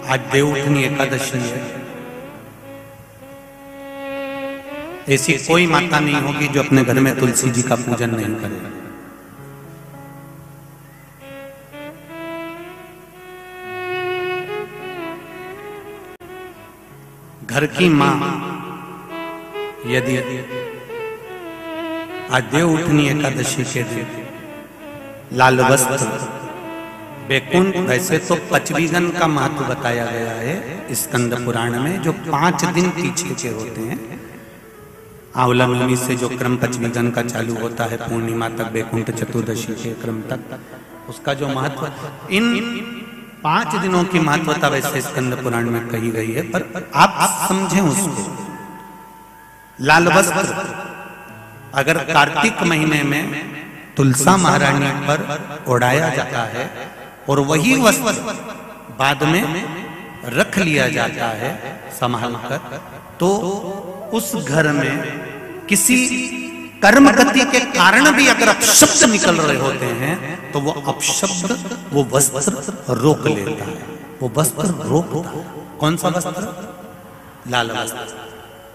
आज देवउठनी एकादशी है। ऐसी कोई माता नहीं होगी जो अपने घर में तुलसी जी का पूजन नहीं करे। घर की मां यदि आज देवउठनी एकादशी के दिन लाल वस्त्र बैकुंठ, वैसे तो पचवीगन का महत्व बताया गया है स्कंद पुराण में, जो 5 दिन पीछे के होते हैं। आंवला नवमी से जो क्रम पचवीगन का चालू होता है पूर्णिमा तक, बैकुंठ चतुर्दशी के क्रम तक, उसका जो महत्व, इन 5 दिनों की महत्वता वैसे स्कंद पुराण में कही गई है। पर आप समझें उसको, लाल वस्त्र अगर कार्तिक महीने में तुलसा महारानी पर ओढ़ाया जाता है और वही वस्त्र बाद में रख लिया जाता है संभाल कर, तो उस घर में किसी कर्म गति के कारण भी अगर अपशब्द निकल रहे होते हैं तो वो अपशब्द वो वस्त्र रोक लेता है, वो वस्त्र रोकता है। कौन सा वस्त्र? लाल वस्त्र,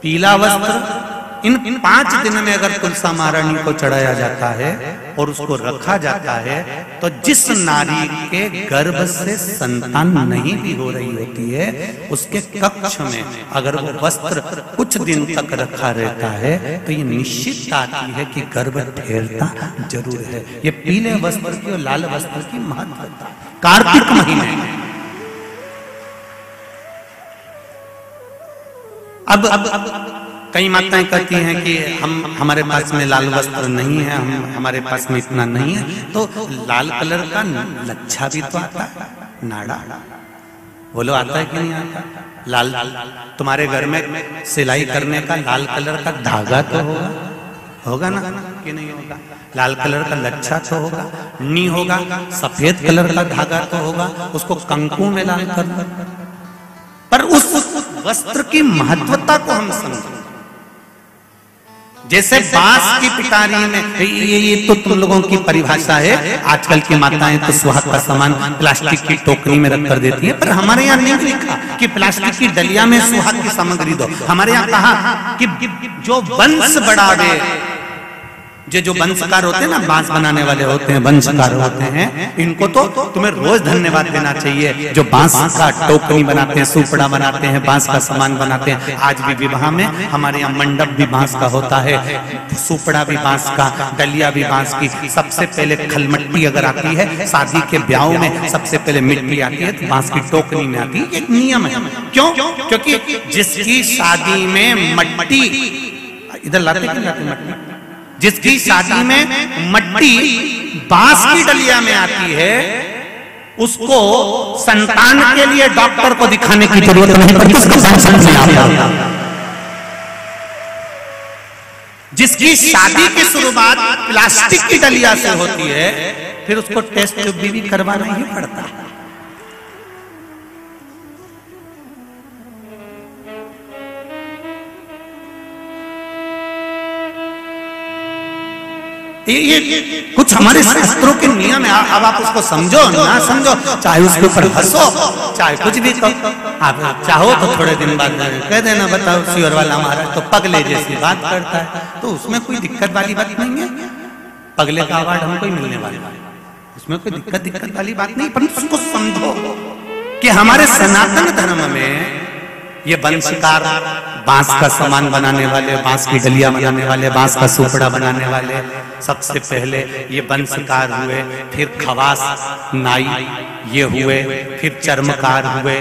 पीला वस्त्र। इन 5 दिन में अगर तुलसा महारानी को चढ़ाया जाता है और उसको रखा जाता है तो जिस नारी के गर्भ से संतान नहीं भी हो रही होती है, उसके कक्ष में अगर वो वस्त्र कुछ दिन तक रखा रहता है तो ये निश्चित आती है कि गर्भ ठहरता जरूर है। ये पीले वस्त्र की और लाल वस्त्र की महत्वता कार्तिक महीने में। अब कई माताएं कहती हैं कि हमारे पास में लाल वस्त्र नहीं है, हमारे पास में इतना नहीं है, तो लाल कलर का लच्छा भी तो आता है, नाड़ा, बोलो आता है कि नहीं आता? लाल, तुम्हारे घर में सिलाई करने का लाल कलर का धागा तो होगा ना कि नहीं होगा? लाल कलर का लच्छा तो होगा, नहीं होगा सफेद कलर का धागा तो होगा, उसको कंकु में लाल कर। पर उस वस्त्र की महत्वता को हम समझें। जैसे बांस की पिटारी में, ये तो तुम लोगों की परिभाषा है, आजकल की माताएं तो सुहाग का सामान प्लास्टिक की टोकरी में रख कर देती है, पर हमारे यहाँ नहीं लिखा कि प्लास्टिक की डलिया में सुहाग की सामग्री दो। हमारे यहाँ कहा कि जो वंश बढ़ावे, जो वंशकार होते हैं ना, बांस बनाने वाले होते हैं, वंशकार होते हैं, इनको तो तुम्हें रोज धन्यवाद देना चाहिए। जो बांस का टोकरी बनाते हैं, सुपड़ा बनाते हैं, बांस का सामान बनाते हैं। आज भी विवाह में हमारे यहाँ मंडप भी बांस का होता है, सुपड़ा भी बांस का, डलिया भी बांस की। सबसे पहले खलमट्टी अगर आती है शादी के ब्याह में, सबसे पहले मिट्टी आती है तो बांस की टोकरी में आती है। एक नियम है। क्यों? क्योंकि जिसकी शादी में मट्टी, इधर लाते मट्टी, जिसकी शादी में मट्टी बांस की डलिया में आती है, उसको संतान के लिए डॉक्टर को दिखाने की जरूरत नहीं पड़ती, उसको समझ में आता। जिसकी शादी की शुरुआत प्लास्टिक की डलिया से होती है, फिर उसको टेस्ट भी करवाना ही पड़ता है। ये कुछ हमारे शास्त्रों के नियम है। अब आप उसको समझो ना समझो, चाहे उसके ऊपर हंसो, चाहे कुछ भी कहो, आप चाहो तो थोड़े दिन बाद कह देना, बताओ शिवर वाला हमारा तो पगले जैसी बात करता है, तो उसमें कोई दिक्कत वाली बात नहीं है। पगले का अवार्ड हमको ही मिलने वाला है, उसमें कोई दिक्कत वाली बात नहीं। पर उसको समझो कि हमारे सनातन धर्म में ये वंशकार, बांस का सामान बनाने वाले, बांस की डलिया बनाने वाले, बांस का सुपड़ा बनाने वाले, सबसे पहले ये वंशकार हुए, फिर खवास नाई ये हुए, फिर चर्मकार हुए,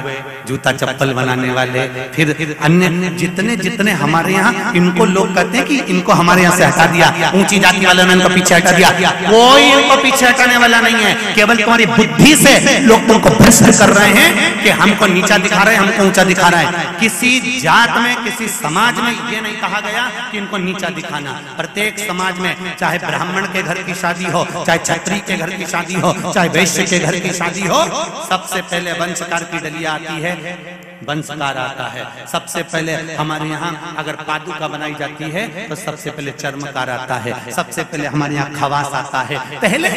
जूता चप्पल बनाने वाले, फिर अन्य जितने जितने हमारे यहाँ, इनको लोग कहते हैं कि इनको हमारे यहाँ से हटा दिया, ऊंची जाति वालों ने इनको पीछे हटा दिया। कोई इनको पीछे हटाने वाला नहीं है, केवल तुम्हारी बुद्धि से लोग तुमको भ्रष्ट कर रहे हैं कि हमको नीचा दिखा रहे हैं, हमको ऊंचा दिखा रहा है। किसी जात में, किसी समाज में ये नहीं कहा गया कि इनको नीचा दिखाना। प्रत्येक समाज में, चाहे ब्राह्मण के घर की शादी हो, चाहे क्षत्रिय के घर की शादी हो, चाहे वैश्य के घर की शादी हो, सबसे पहले वंशकार की डलिया आती है। वंशकार आता है। सबसे पहले हमारे यहाँ अगर पादुका बनाई जाती है तो सबसे पहले चर्मकार आता है, सबसे पहले हमारे यहाँ खवास आता है। पहले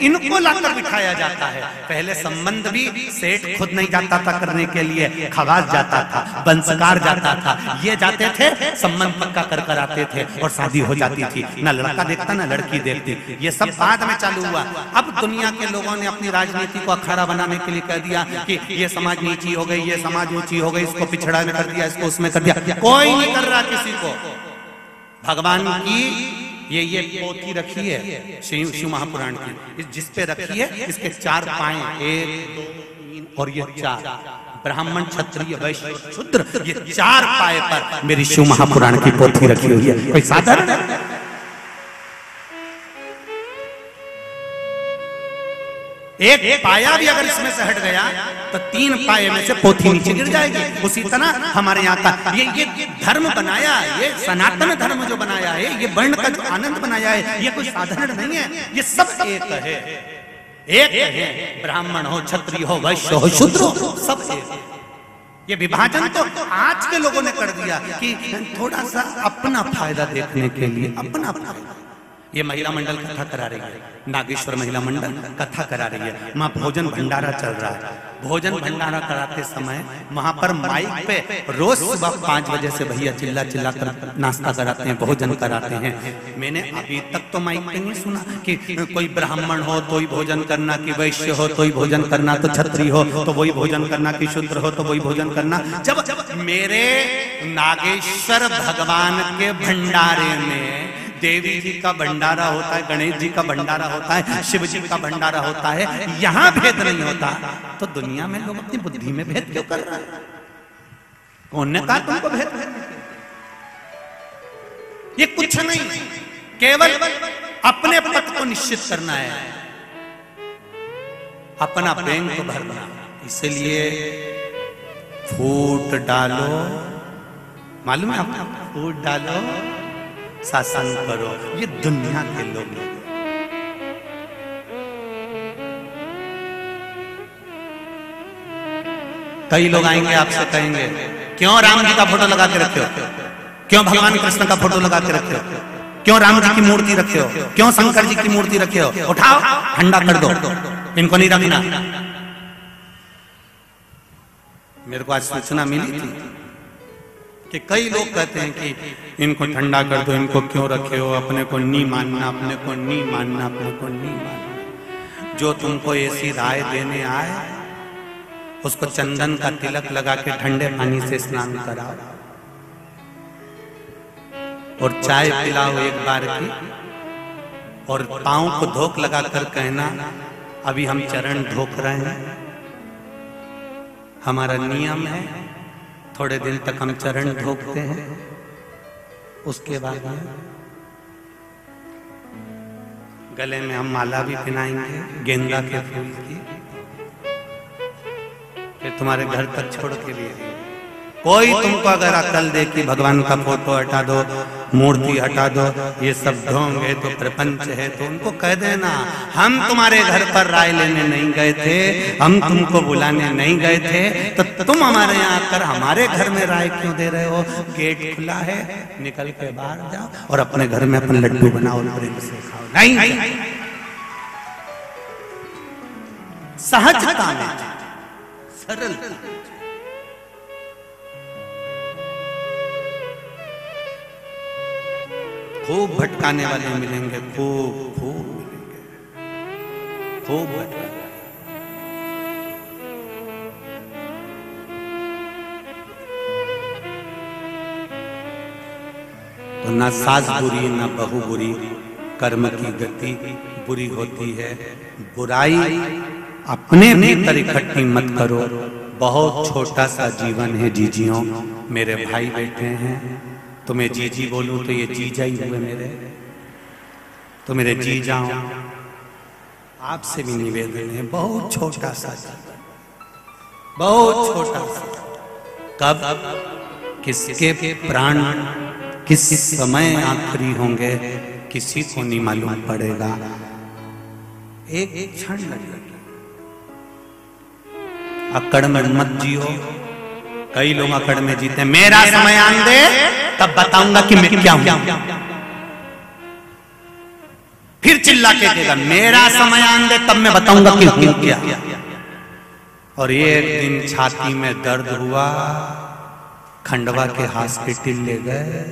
इनको लाकर बिठाया जाता है। पहले संबंध भी सेठ खुद नहीं जाता था करने के लिए, खवास जाता था, वंशकार जाता था, ये जाते थे, संबंध पक्का कर कर आते थे और शादी हो जाती थी। ना लड़का देखता ना लड़की देखती। ये सब बाद में चालू हुआ। अब दुनिया के लोगों ने अपनी राजनीति को अखाड़ा बनाने के लिए कह दिया कि ये समाज नीची हो गई, ये समाज ऊंची हो गई, इसको पिछड़ा में कर दिया, इसको उसमें कर दिया। कोई नहीं कर रहा किसी को। भगवान की ये पोथी रखी है शिव महापुराण की, जिस पे रखी है इसके 4 पाए, 1 2 3 और ये 4, ब्राह्मण क्षत्रिय वैश्य शूद्र, ये 4 पाए पर मेरी शिव महापुराण की पोथी रखी हुई है। कोई साधारण है? एक पाया भी अगर इसमें से हट गया तो 3 पाए में से पोथी नीचे गिर जाएगी। उसी तरह हमारे यहाँ का ये धर्म बनाया, ये सनातन धर्म जो बनाया है, ये वर्ण का जो आनंद बनाया है, ये कोई साधारण नहीं है। ये सब एक है, एक है। ब्राह्मण हो, क्षत्रिय हो, वैश्य हो, शूद्र हो, सब एक। ये विभाजन तो आज के लोगों ने कर दिया कि थोड़ा सा अपना फायदा देखने के लिए, अपना फायदा। ये महिला मंडल कथा करा रही है, नागेश्वर महिला मंडल कथा करा रही है। वहाँ भोजन भंडारा चल रहा है। भोजन भंडारा कराते समय वहां पर माइक पे रोज सुबह 5 बजे से भैया चिल्ला चिल्ला कर नाश्ता कराते हैं, भोजन कराते हैं। मैंने अभी तक तो माइक पे नहीं सुना कि कोई ब्राह्मण हो तो ही भोजन करना, कि वैश्य हो तो ही भोजन करना, तो क्षत्रिय हो तो वही भोजन करना, कि शूद्र हो तो वही भोजन करना। जब मेरे नागेश्वर भगवान के भंडारे में देवी जी का भंडारा होता है, गणेश जी का भंडारा होता है, शिव जी का भंडारा होता है, यहाँ भेद नहीं होता, तो दुनिया में लोग अपनी बुद्धि में भेद क्यों कर रहे हैं? कौन ने कहा तुमको भेद? ये कुछ नहीं, केवल अपने पद को निश्चित करना है, अपना बैंक भरना। इसलिए फूट डालो, मालूम है आपको, फूट डालो, शासन करो। ये दुनिया के लोग हैं। कई लोग आएंगे आपसे कहेंगे क्यों राम जी का फोटो लगा के रखे हो, क्यों भगवान कृष्ण का फोटो लगा के रखे हो, क्यों राम जी की मूर्ति रखे हो, क्यों शंकर जी की मूर्ति रखे हो, उठाओ ठंडा कर दो, इनको नहीं रखना। मेरे को आज सूचना मिली थी कि कई लोग कहते हैं कि इनको ठंडा कर दो, इनको क्यों रखे हो, अपने को नहीं मानना, अपने को नहीं मानना, अपने को नहीं मानना। जो तुमको ऐसी राय देने आए उसको चंदन का तिलक लगा के ठंडे पानी से स्नान कराओ और चाय पिलाओ एक बार की, और पांव को धोक लगा कर कहना अभी हम चरण धोक रहे हैं, हमारा नियम है, थोड़े दिन तक हम चरण धोकते हैं, उसके बाद में गले में हम माला भी पहनाएंगे गेंदा के फूल की, फिर तुम्हारे घर तक छोड़ के लिए। कोई तुमको अगर अकल दे कि भगवान का फोटो हटा दो, मूर्ति हटा दो, ये सब ढोंग है तो प्रपंच है, तो उनको कह देना हम तुम्हारे घर पर राय लेने नहीं गए थे, हम तुमको बुलाने नहीं गए थे, तो तुम हमारे यहाँ आकर हमारे घर में राय क्यों दे रहे हो? गेट खुला है, निकल के बाहर जाओ और अपने घर में अपने लड्डू बनाओ, प्रेम से खाओ। नहीं, सहजता में, सरल। खूब भटकाने वाले मिलेंगे, खूब मिलेंगे, खूब भटकाने। तो ना सास बुरी ना बहू बुरी, कर्म की गति बुरी होती है। बुराई अपने भीतर इकट्ठी मत करो। बहुत छोटा सा जीवन है जीजियों, मेरे भाई बैठे हैं, तुम्हें जीजी बोलूं तो ये जीजा ही हुए मेरे, तो मेरे जी जाओ। आपसे भी निवेदन है, बहुत छोटा सा जीवन, बहुत छोटा सा। कब किसके प्राण किस समय आखिरी होंगे किसी को नहीं मालूम पड़ेगा, एक क्षण लगेगा। अकड़ में मत जियो, कई लोग अकड़ में जीते, मेरा समय आन दे तब बताऊंगा कि मैं क्या हूं। फिर चिल्ला के देगा, मेरा समय आन दे तब मैं बताऊंगा कि हूं क्या। और एक दिन छाती में दर्द हुआ, खंडवा के हॉस्पिटल ले गए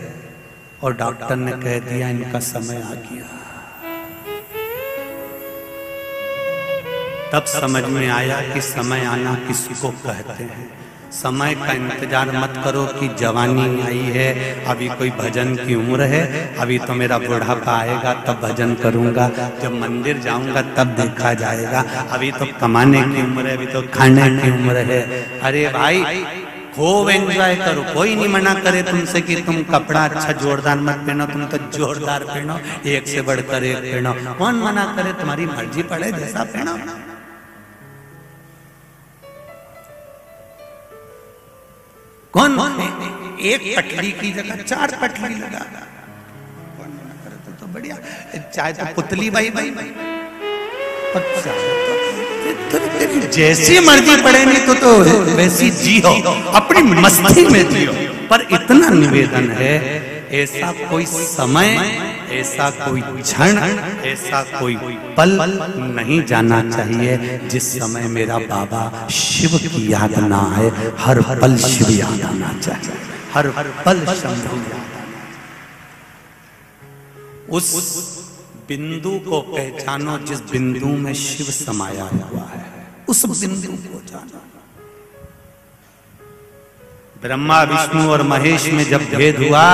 और डॉक्टर ने कह दिया इनका समय आ गया। तब समझ में आया कि समय आना किसको कहते हैं। समय का इंतजार मत करो कि जवानी आई है, अभी कोई भजन की उम्र है, अभी तो मेरा बुढ़ापा आएगा तब भजन करूंगा, जब मंदिर जाऊंगा तब देखा जाएगा, अभी तो कमाने की उम्र है, अभी तो खाने की उम्र है। अरे भाई खूब एंजॉय करो, कोई नहीं मना करे तुमसे कि तुम कपड़ा अच्छा जोरदार मत पहनो, तुम तो जोरदार पहनो, एक से बढ़कर एक पहनो। कौन मना करे, तुम्हारी मर्जी पड़े जैसा पहनो। कौन एक पटली की जगह 4 पटली लगा, कौन मना करे तो बढ़िया। चाहे तो पुतली भाई भाई जैसी मर्जी पड़े, नहीं तो वैसी जियो, अपनी मस्ती में जियो। पर इतना निवेदन है, ऐसा कोई समय, ऐसा कोई क्षण, ऐसा कोई पल नहीं जाना चाहिए जिस समय मेरा बाबा शिव की याद ना आए। हर पल शिव याद आना चाहिए, हर पल शंभु याद आना। उस बिंदु को पहचानो जिस बिंदु में शिव समाया हुआ है, उस बिंदु को जानो। ब्रह्मा विष्णु और महेश में जब भेद हुआ,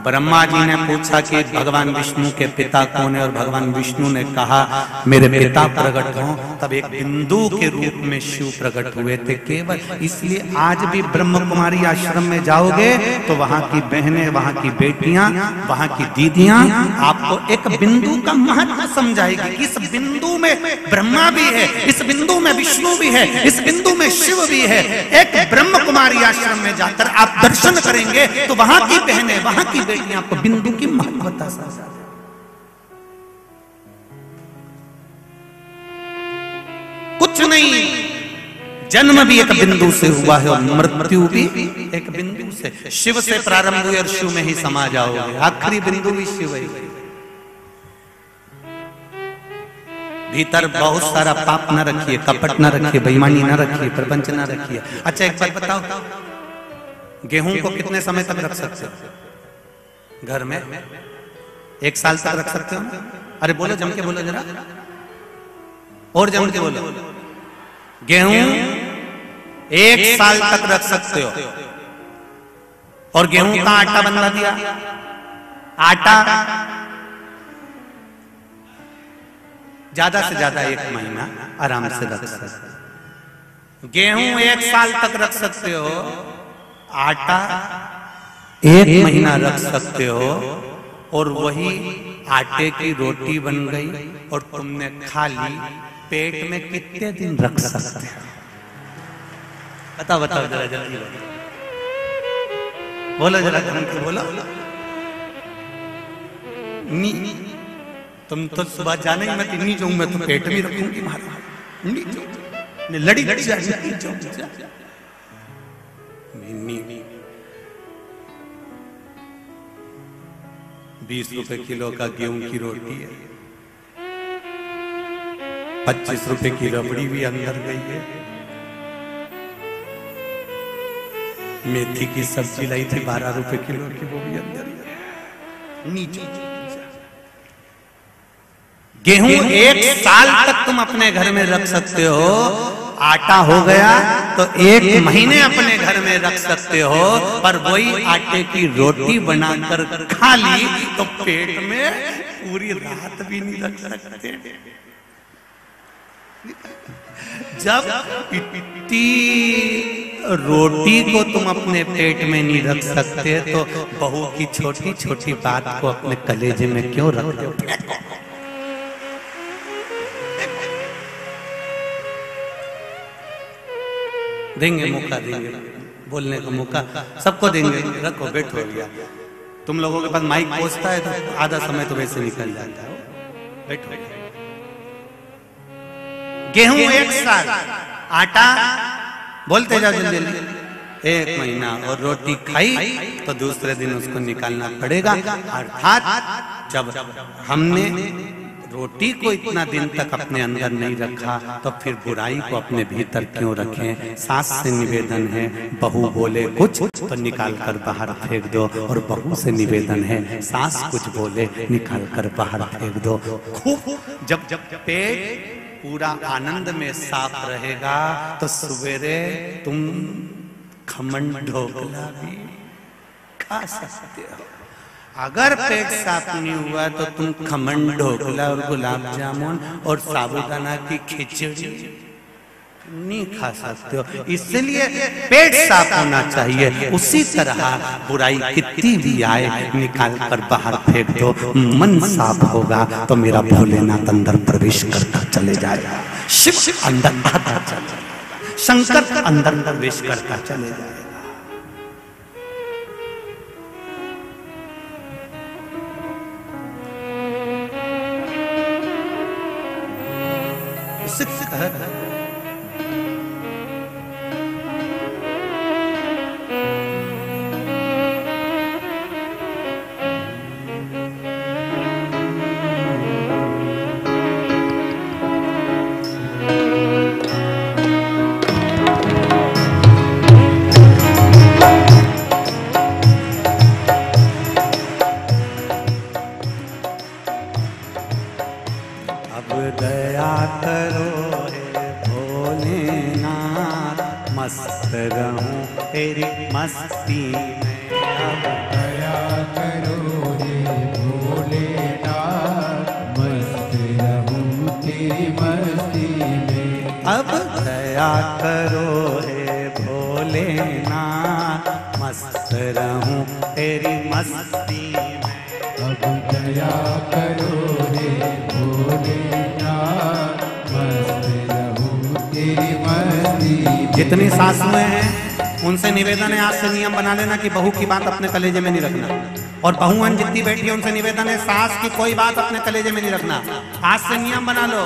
ब्रह्मा जी ने पूछा कि भगवान विष्णु के पिता कौन है, और भगवान विष्णु ने कहा मेरे पिता प्रकट हों। तब एक बिंदु के रूप में शिव प्रकट हुए थे केवल। इसलिए आज भी ब्रह्म कुमारी आश्रम में जाओगे तो वहां की बहनें, वहां की बेटियां, वहां की दीदियां आपको एक बिंदु का महत्व समझाएगी कि इस बिंदु में ब्रह्मा भी है, इस बिंदु में विष्णु भी है, इस बिंदु में शिव भी है। एक ब्रह्म कुमारी आश्रम में जाकर आप दर्शन करेंगे तो वहां की बहनें, वहां की बेटियां आपको बिंदु की महत्वता समझा। कुछ नहीं, जन्म भी एक बिंदु से हुआ है और मृत्यु भी एक बिंदु से। शिव से प्रारंभ हुई और शिव में ही समा जाओगे, आखिरी बिंदु भी शिव है। भीतर बहुत सारा पाप न रखिए, कपट न रखिए, बेईमानी न रखिए, प्रपंच न रखिए। अच्छा एक बात बताओ, गेहूं को कितने समय तक रख सकते हो घर में? 1 साल तक रख सकते हो? अरे बोलो, जम के बोलो जरा, और जम के बोलो। गेहूं 1 साल तक रख सकते हो। और गेहूं का आटा बनवा दिया, आटा ज्यादा से ज्यादा 1 महीना आराम से रख सकते हो। गेहूं 1 साल तक रख सकते हो, आटा 1 महीना रख सकते हो। और वही आटे की रोटी बन गई और तुमने खा ली, पेट में कितने दिन रख सकते हो? बताओ बताओ जरा जल्दी बोलो, जरा जल्दी बोलो। नी तुम तो सुबह जाने ही मत, नहीं जाऊं मैं तो पेट में रखूंगी मारा, लड़ी लड़ी जाए। 20 रुपए किलो का गेहूं की रोटी है, 25 रुपए की रबड़ी भी अंदर गई है, मेथी की सब्जी लाई थी 12 रुपए किलो की, वो भी अंदर है। नीचे गेहूं 1 साल तक तुम अपने घर में रख सकते हो, आटा हो गया तो 1 महीने अपने घर में रख सकते हो। पर वही आटे की रोटी बनाकर खा ली तो पेट में पूरी रात भी नहीं रख सकते। जब इतनी रोटी को तुम अपने पेट में नहीं रख सकते तो बहू की छोटी छोटी बात को अपने कलेजे में क्यों रखते हो? देंगे मौका, देंगे बोलने का मौका, सबको देंगे। रखो, बैठो भैया। तुम लोगों के पास माइक पहुंचता है तो आधा समय तो वैसे निकल जाता है। बैठो। गेहूं 1 साल, आटा बोलते जाओ जल्दी जल्दी, 1 महीना और रोटी खाई तो दूसरे दिन उसको निकालना पड़ेगा। अर्थात जब हमने रोटी को इतना दिन तक अपने अंदर नहीं रखा तो फिर बुराई को अपने भीतर क्यों रखें। सास से निवेदन है, बहू बोले कुछ तो निकाल कर बाहर फेंक दो, और बहू से निवेदन है, सास कुछ बोले निकाल कर बाहर फेंक दो। खूब जब पेट पूरा आनंद में साफ रहेगा तो सवेरे तुम खमन ढोकला भी खा सकते हो। अगर पेट साफ नहीं हुआ तो तुम खमन ढोकला और गुलाब जामुन और साबूदाना की खिचड़ी नहीं खा सकते हो। इसलिए पेट साफ होना चाहिए। उसी तरह बुराई कितनी भी आए निकाल कर बाहर फेंक दो। मन साफ होगा तो मेरा भोलेनाथ अंदर प्रवेश करता चले जाएगा, शिव अंदर आता चले जाएगा, शंकर अंदर प्रवेश करता चले जाएगा। जितनी सासुएं हैं उनसे निवेदन है, आज से नियम बना लेना कि बहू की बात अपने कलेजे में नहीं रखना। और बहुआन जितनी बैठी है उनसे निवेदन है, सास की कोई बात अपने कलेजे में नहीं रखना। आज से नियम बना लो।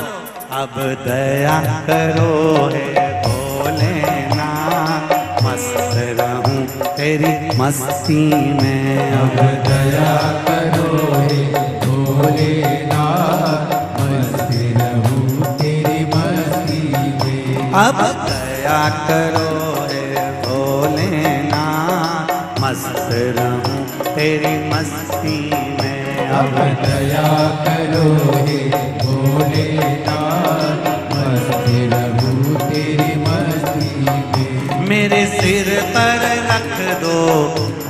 अब दया करो हे भोलेनाथ, मस्त रहूं तेरी मस्ती में। अब दया करो हे भोलेनाथ, मस्त रहूं तेरी मस्ती में। अब दया करो हे भोलेनाथ, मस्त रहूं तेरी मस्ती में। अब दया करो हे भोलेनाथ, मस्त रहूं तेरी मस्ती में। मेरे सिर पर रख दो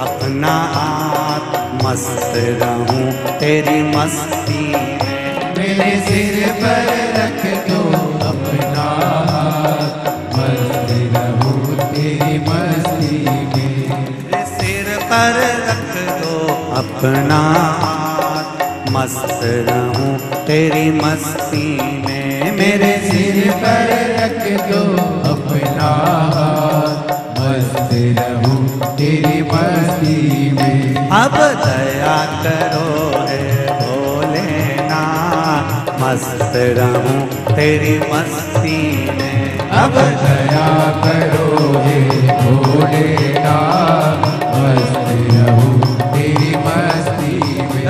अपना हाथ, मस्त रहूं तेरी मस्ती में। मेरे सिर पर रख दो अपना हाथ, मस्त रहूं तेरी मस्ती में। मेरे सिर पर रख दो अपना हाथ, मस्त रहूं तेरी मस्ती में। मेरे सिर पर रख दो अपना हाथ, मस्त रहूं तेरी मस्ती में। अब दया करो हे भोलेनाथ, मस्त रहूं तेरी मस्ती में। अब दया करो हे भोलेनाथ, मस्त रहूं तेरी मस्ती में।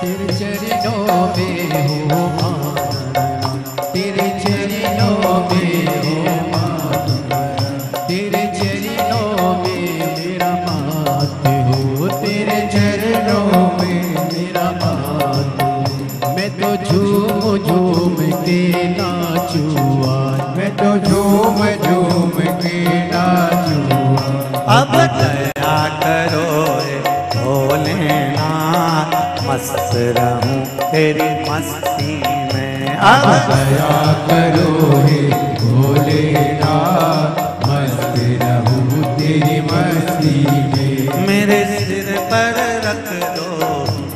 तेरे चरणों में हो मान, तेरे चरणों में हो मान, तेरे चरणों में मेरा मात हो, तेरे चरणों में मेरा मात हो। मैं तो झूम झूम के नाचूं आज, मैं तो झूम झूम के नाचूं आज। अब दया करो रे भोलेनाथ, मस्त रहूं तेरी मस्ती में। अब दया करो हे भोलेनाथ, मस्त रहूं तेरी मस्ती में। मेरे सिर पर रख दो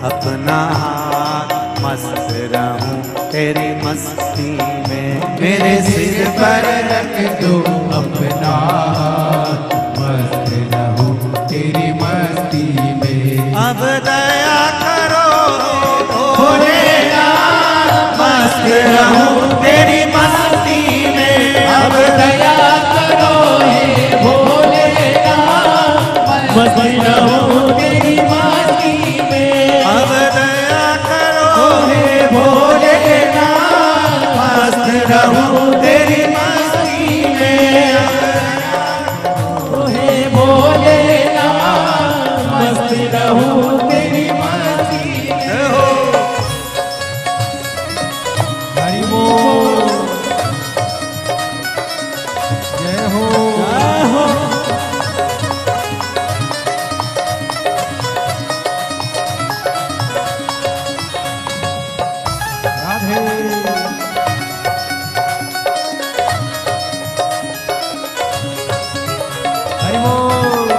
अपना हाथ, मस्त रहूं तेरी मस्ती में। मेरे सिर पर रख दो अपना हाथ, मस्त रहूं तेरी मस्ती में। अब दया करो भोलेनाथ, मस्त रहूं तेरी मस्ती में। अब दया करो हे भोलेनाथ, मस्त रहूं तेरी मस्ती में। अब दया करो हे भोलेनाथ, मस्त रहूं तेरी मस्ती में। हे भोलेनाथ, मस्त रहूं तेरी मस्ती में। हरि बोल, जय हो, जय हो। राधे। हरि बोल।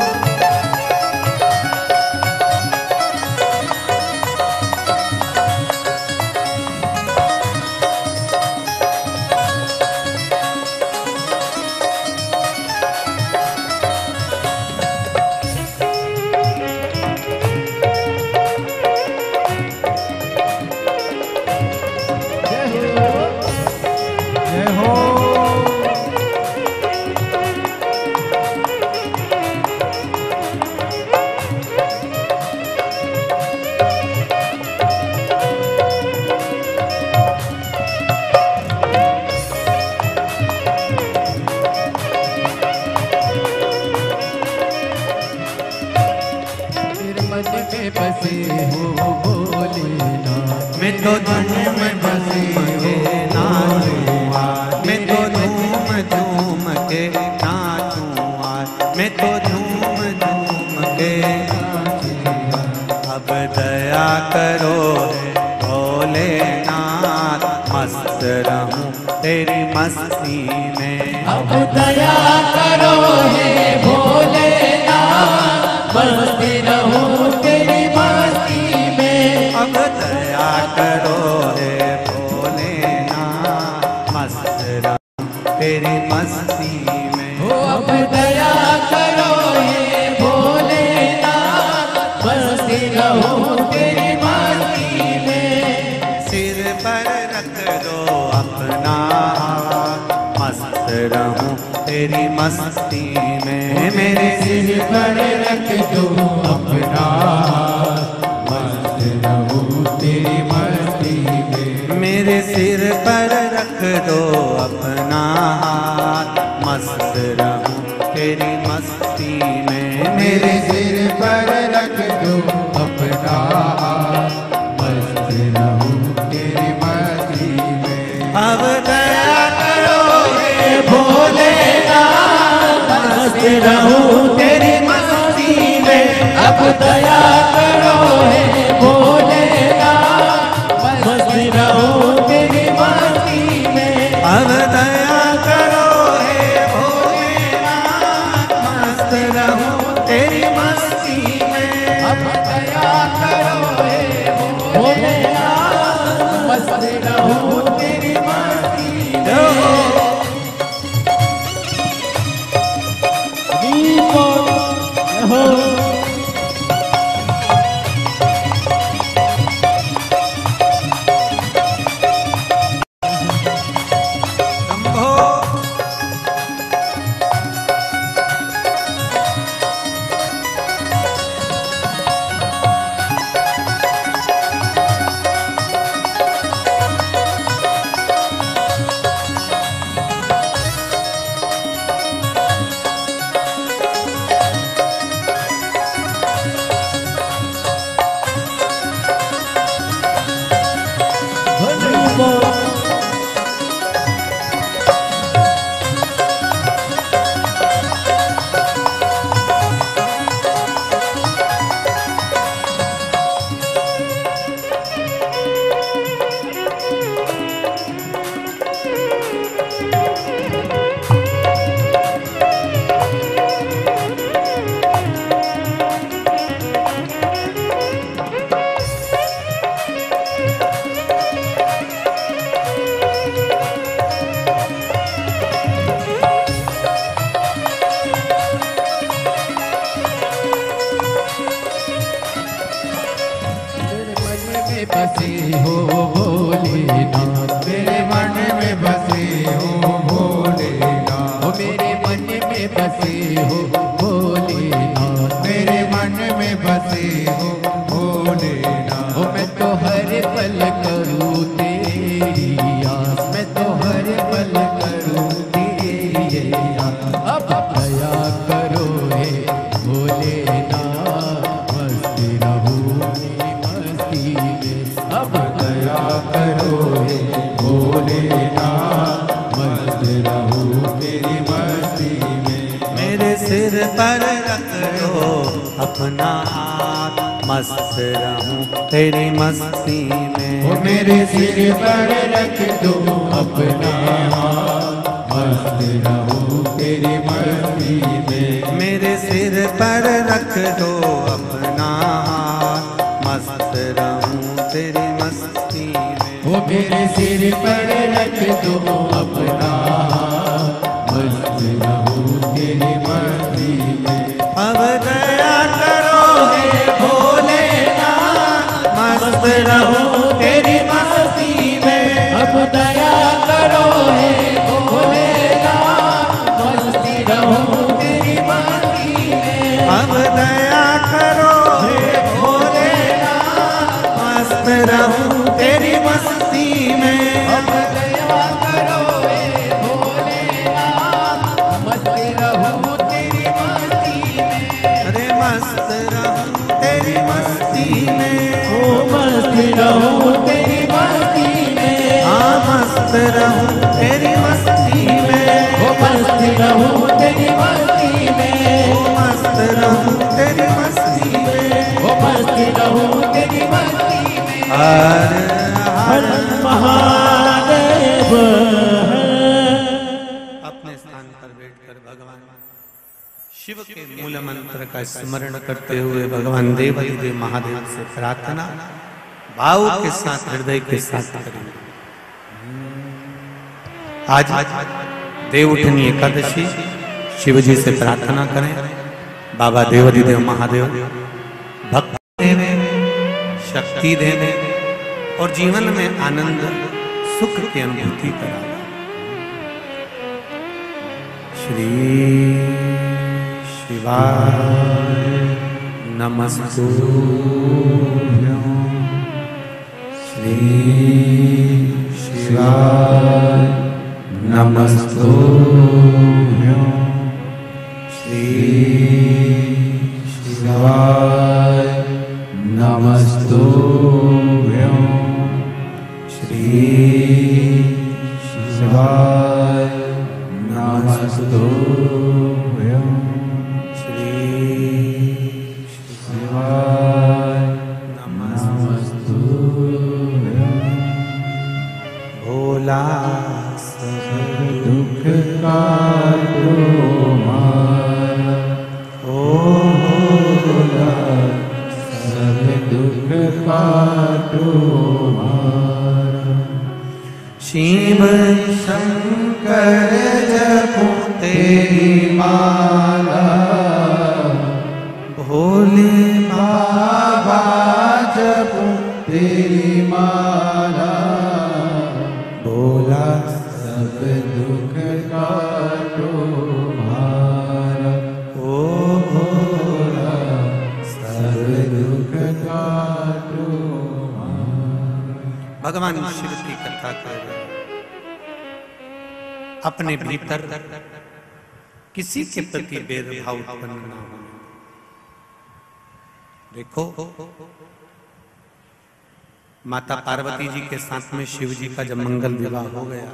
जय हो, जय हो। तेरे मन में बसे हो भोलेनाथ, मैं तो झूम बसे नाचूं आज, मैं तो झूम झूम के नाचूं आज, मैं तो झूम झूम के। अब दया करो रे भोलेनाथ, मस्त रहूं तेरी मस्ती में। अब दया करो हे भोलेनाथ, मस्त रहूं तेरी मस्ती में। अब दया करो रे भोलेनाथ, मस्त रहूं तेरी मस्ती में। हो अब दया करो हे भोलेनाथ, मस्त रहूं तेरी मस्ती में। सिर पर रख दो अपना हाथ, मस्त रहूं तेरी मस्ती में। मेरे सिर पर रख दो अपना हाथ, मस्त रहूं तेरी मस्ती में। मेरे सिर पर रख दो अपना हाथ, मस्त रहूं तेरी मस्ती में। मेरे सिर पर रख दो अपना हाथ, मस्त रहूं तेरी मस्ती में। अब दया करो हे भोलेनाथ, मस्त रहूं तेरी मस्ती में। अब दया करो हे भोलेनाथ, मस्त रहूं तेरी मस्ती में। अब दया करो हे भोलेनाथ, मस्त रहूं तेरी मस्ती में। अब दया करो हे भोलेनाथ, मस्त रहूं तेरी मस्ती में। हो में बसे हो भोलेनाथ, मेरे मन में बसे हो भोलेनाथ, ओ मेरे मन में बसे हो भोलेनाथ, मेरे मन में बसे हो भोलेनाथ। ओ मैं तो हर पल करूँ तेरी आस, मैं तो हर पल करूँ तेरी आस। अब दया करो हे भोलेनाथ, मस्ती रहूं मस्ती में। अब दया करो हे भोलेनाथ, मस्त रहूं तेरी मस्ती में। मेरे सिर पर रख दो अपना हाथ, मस्त रहूं तेरी मस्ती में। ओ मेरे सिर पर रख दो अपना हाथ, मस्त रहूं तेरी मस्ती में। मेरे सिर पर रख दो अपना हाथ, मस्त रहूं तेरी मस्ती में। ओ मेरे सिर पर रख दो अपना हाथ, मस्त रहूं तेरी मस्ती में। अब दया करो हे भोलेनाथ, मस्त रहूं तेरी मस्ती में। अब दया करो हे भोलेनाथ, मस्ती रहूं तेरी मस्ती में। अब दया करो हे भोलेनाथ, मस्त रहूं तेरी मस्ती में। अब दया करो हे भोलेनाथ, मस्ती रहूं तेरी मस्ती में। अरे मस्त रहूं तेरी मस्ती में। ओ मस्ती रहूं तेरी मस्ती में। हाँ मस्त रहूं तेरी मस्ती में। ओ मस्ती रहूं तेरी मस्ती में। ओ मस्त रहूं तेरी मस्ती में। ओ मस्ती रहूं तेरी मस्ती में। हर हर महादेव। अपने स्थान पर बैठकर भगवान शिव के मूल मंत्र का स्मरण करते हुए भगवान देवाधिदेव महादेव से प्रार्थना भाव के साथ, हृदय के साथ करें। आज देवउठनी एकादशी, शिव जी से प्रार्थना करें बाबा देवाधिदेव महादेव भक्ति देवे, शक्ति देवे और जीवन में आनंद सुख की अनुभूति करावे। श्री शिवाय नमस्तुभ्यं, श्री शिवाय नमस्तुभ्यं, श्री शिवाय नमस्तुभ्यं, श्री शिवाय नमस्तुभ्यं, श्री शिवाय नमस्तुभ्यं। भोला सब दुख काटो मारा, ओ भोला सब दुख काटो मारा। शिव शंकर जपो तेरी माला, भोले बाबा जपो तेरी माला, भोला सब दुख काटो मारा। ओ भोला सब दुख काटो मारा। भगवान शिव की कथा कर रहे हैं। अपने भीतर किसी के प्रति भेदभाव उत्पन्न न हो। देखो माता पार्वती जी के साथ में शिव जी का जब मंगल विवाह हो गया,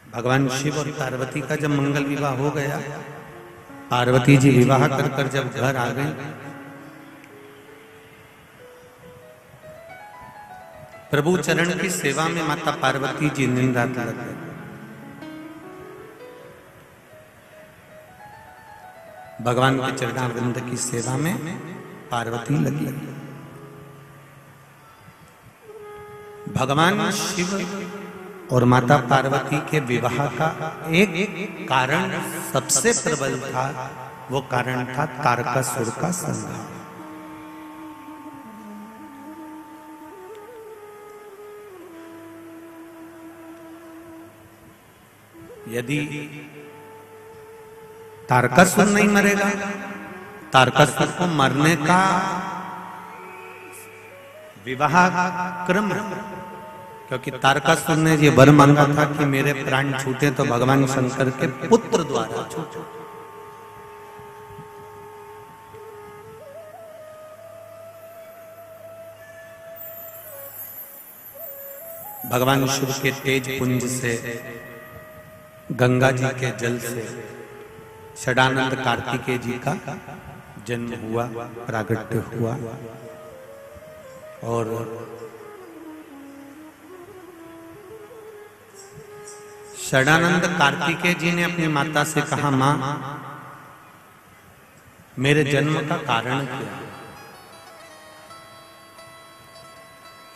भगवान शिव और पार्वती का जब मंगल विवाह हो गया, पार्वती जी विवाह कर कर जब घर आ गई, प्रभु चरण की सेवा में माता पार्वती जी दिन रात लग गए। भगवान के चरणारविंद की सेवा में पार्वती लगी। भगवान शिव और माता पार्वती के विवाह का एक कारण सबसे प्रबल था वो कारण था तारकासुर का संहार। यदि तारकासुर नहीं मरेगा, तारकासुर को मरने का विवाह क्रम, क्योंकि तारकासुर ने ये वर मांगा था कि मेरे प्राण छूटे तो भगवान शंकर के पुत्र द्वारा छूटे। भगवान शिव के तेज पुंज से, गंगा जी के जल से षडानंद कार्तिकेय जी का जन्म हुआ, प्रागट्य हुआ। और षडानंद कार्तिकेय जी ने अपनी माता से कहा, मां मेरे जन्म का कारण क्या है,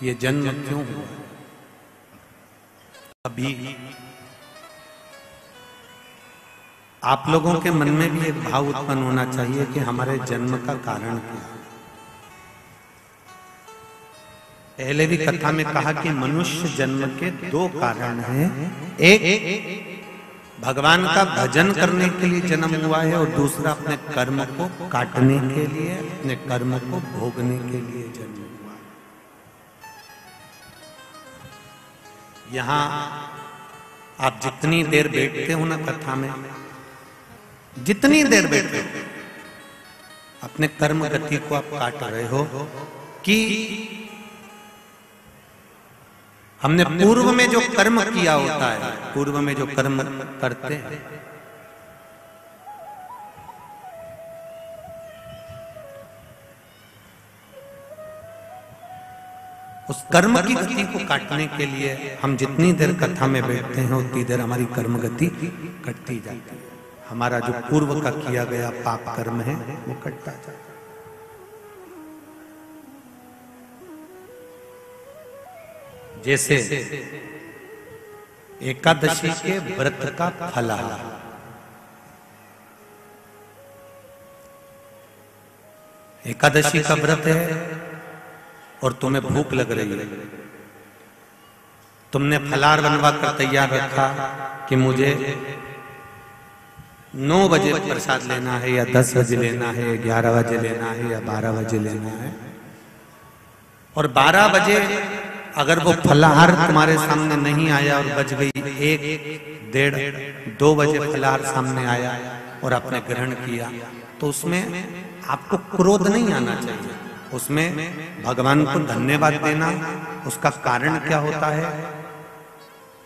ये जन्म क्यों हुआ। अभी आप लोगों के मन में भी एक भाव उत्पन्न होना चाहिए कि हमारे जन्म का कारण क्या है। पहले भी कथा में कहा कि मनुष्य जन्म के दो कारण हैं, एक भगवान का भजन करने के लिए जन्म हुआ है और दूसरा अपने कर्म को काटने के लिए, अपने कर्म को भोगने के लिए जन्म हुआ। यहां आप जितनी देर बैठते हो ना कथा में, जितनी देर बैठे अपने कर्म गति को आप काट रहे हो कि हमने पूर्व में जो कर्म किया होता है, पूर्व में जो कर्म करते हैं, उस कर्म की गति को काटने के लिए हम जितनी देर कथा में बैठते हैं उतनी देर हमारी कर्म गति कटती जाती है। हमारा जो पूर्व का किया गया पाप कर्म है वो कटता जाता है। जैसे एकादशी के व्रत का फलाहार, एकादशी का व्रत है और तुम्हें भूख लग रही है, तुमने फलाहार बनवा कर तैयार रखा कि मुझे 9 बजे प्रसाद लेना है या 10 बजे लेना है, 11 बजे लेना है या 12 बजे लेना है। और 12 बजे अगर वो फलाहार तुम्हारे सामने नहीं आया और बज गई 1, 1:30, 2 बजे फलाहार सामने आया और आपने ग्रहण किया, तो उसमें आपको क्रोध नहीं आना चाहिए। उसमें भगवान को धन्यवाद देना, उसका कारण क्या होता है,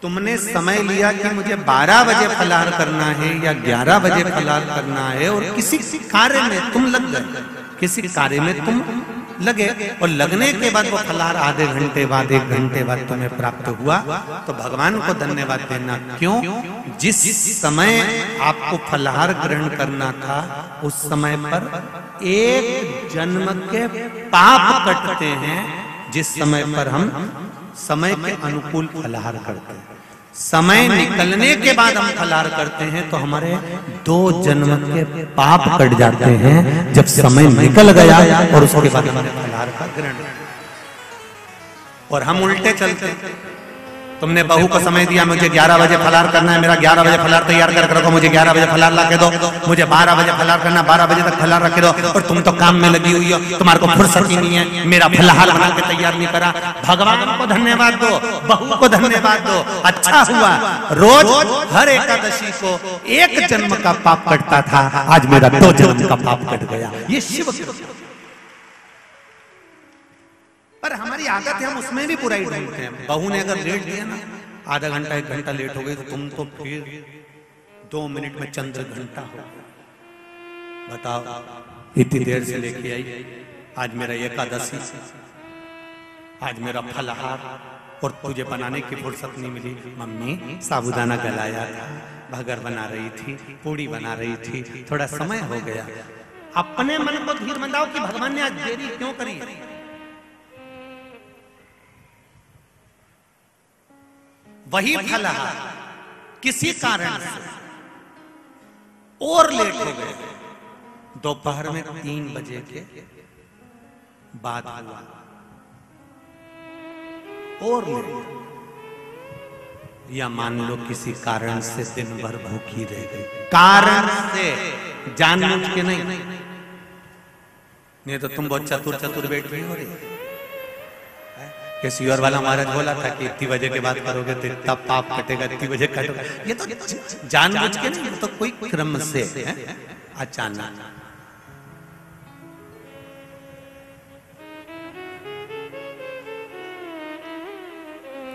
तुमने समय लिया कि मुझे 12 बजे फलाहार करना है या 11 बजे फलाहार करना है, और किसी कार्य में तुम लग गए, किसी कार्य में तुम लगे, और लगने के बाद वो फलाहार आधे घंटे बाद, 1 घंटे बाद तुम्हें प्राप्त हुआ, तो भगवान को धन्यवाद देना। क्यों? जिस समय आपको फलाहार ग्रहण करना था उस समय पर 1 जन्म के पाप कटते हैं। जिस समय पर हम समय के अनुकूल फलाहार करते हैं, समय निकलने के बाद हम फलाहार करते हैं, तो हमारे 2 जन्म के पाप कट जाते हैं। जब समय निकल गया और उसके बाद हमने फलाहार का ग्रहण, और हम उल्टे चलते हैं। तुमने बहू को समय दिया, मुझे 11 बजे फलाहार करना है, मेरा 11 बजे फलाहार तैयार कर रखो, मुझे 11 बजे फलाहार ला के दो, मुझे 12 बजे फलाहार करना, 12 बजे तक फलाहार रख दो, और तुम तो काम में लगी हुई हो, तुम्हारे को फुर्सत ही नहीं है, मेरा फलाहार बना के तैयार नहीं करा। भगवान को धन्यवाद दो, बहू को धन्यवाद दो, अच्छा हुआ रोज हर एकादशी को 1 जन्म का पाप कटता था, आज मेरा 2 जन्म का पाप कट गया। ये शिव पर हमारी आदत है, हम उसमें भी बुराई ढूंढते हैं। बहू ने अगर लेट दिया ना, आधा घंटा 1 घंटा लेट हो गई, तो तुम तो फिर 2 मिनट में चंद्र घंटा हो। बताओ, इतनी देर से लेके आई, आज मेरा एकादशी, आज मेरा फलाहार, और तुझे बनाने की फुर्सत नहीं मिली। मम्मी साबूदाना गलाया था, भगर बना रही थी, पूड़ी बना रही थी, थोड़ा समय हो गया। अपने मन को धीर मंदाओ कि भगवान ने आज देरी क्यों करी। वही फलाहार किसी कारण से और लेट हो गए, दोपहर में 3 बजे के बाद हुआ और या मान लो किसी कारण से दिन भर भूखी रह गई, कारण से, जानबूझ के नहीं तो तुम बहुत चतुर बैठी हो रही। किसी और वाला महाराज बोला था कि इतनी बजे के बाद करोगे तो इतना पाप कटेगा, इतनी बजे कटोगे। ये तो जानबूझ के नहीं, तो कोई क्रम से है, अचानक।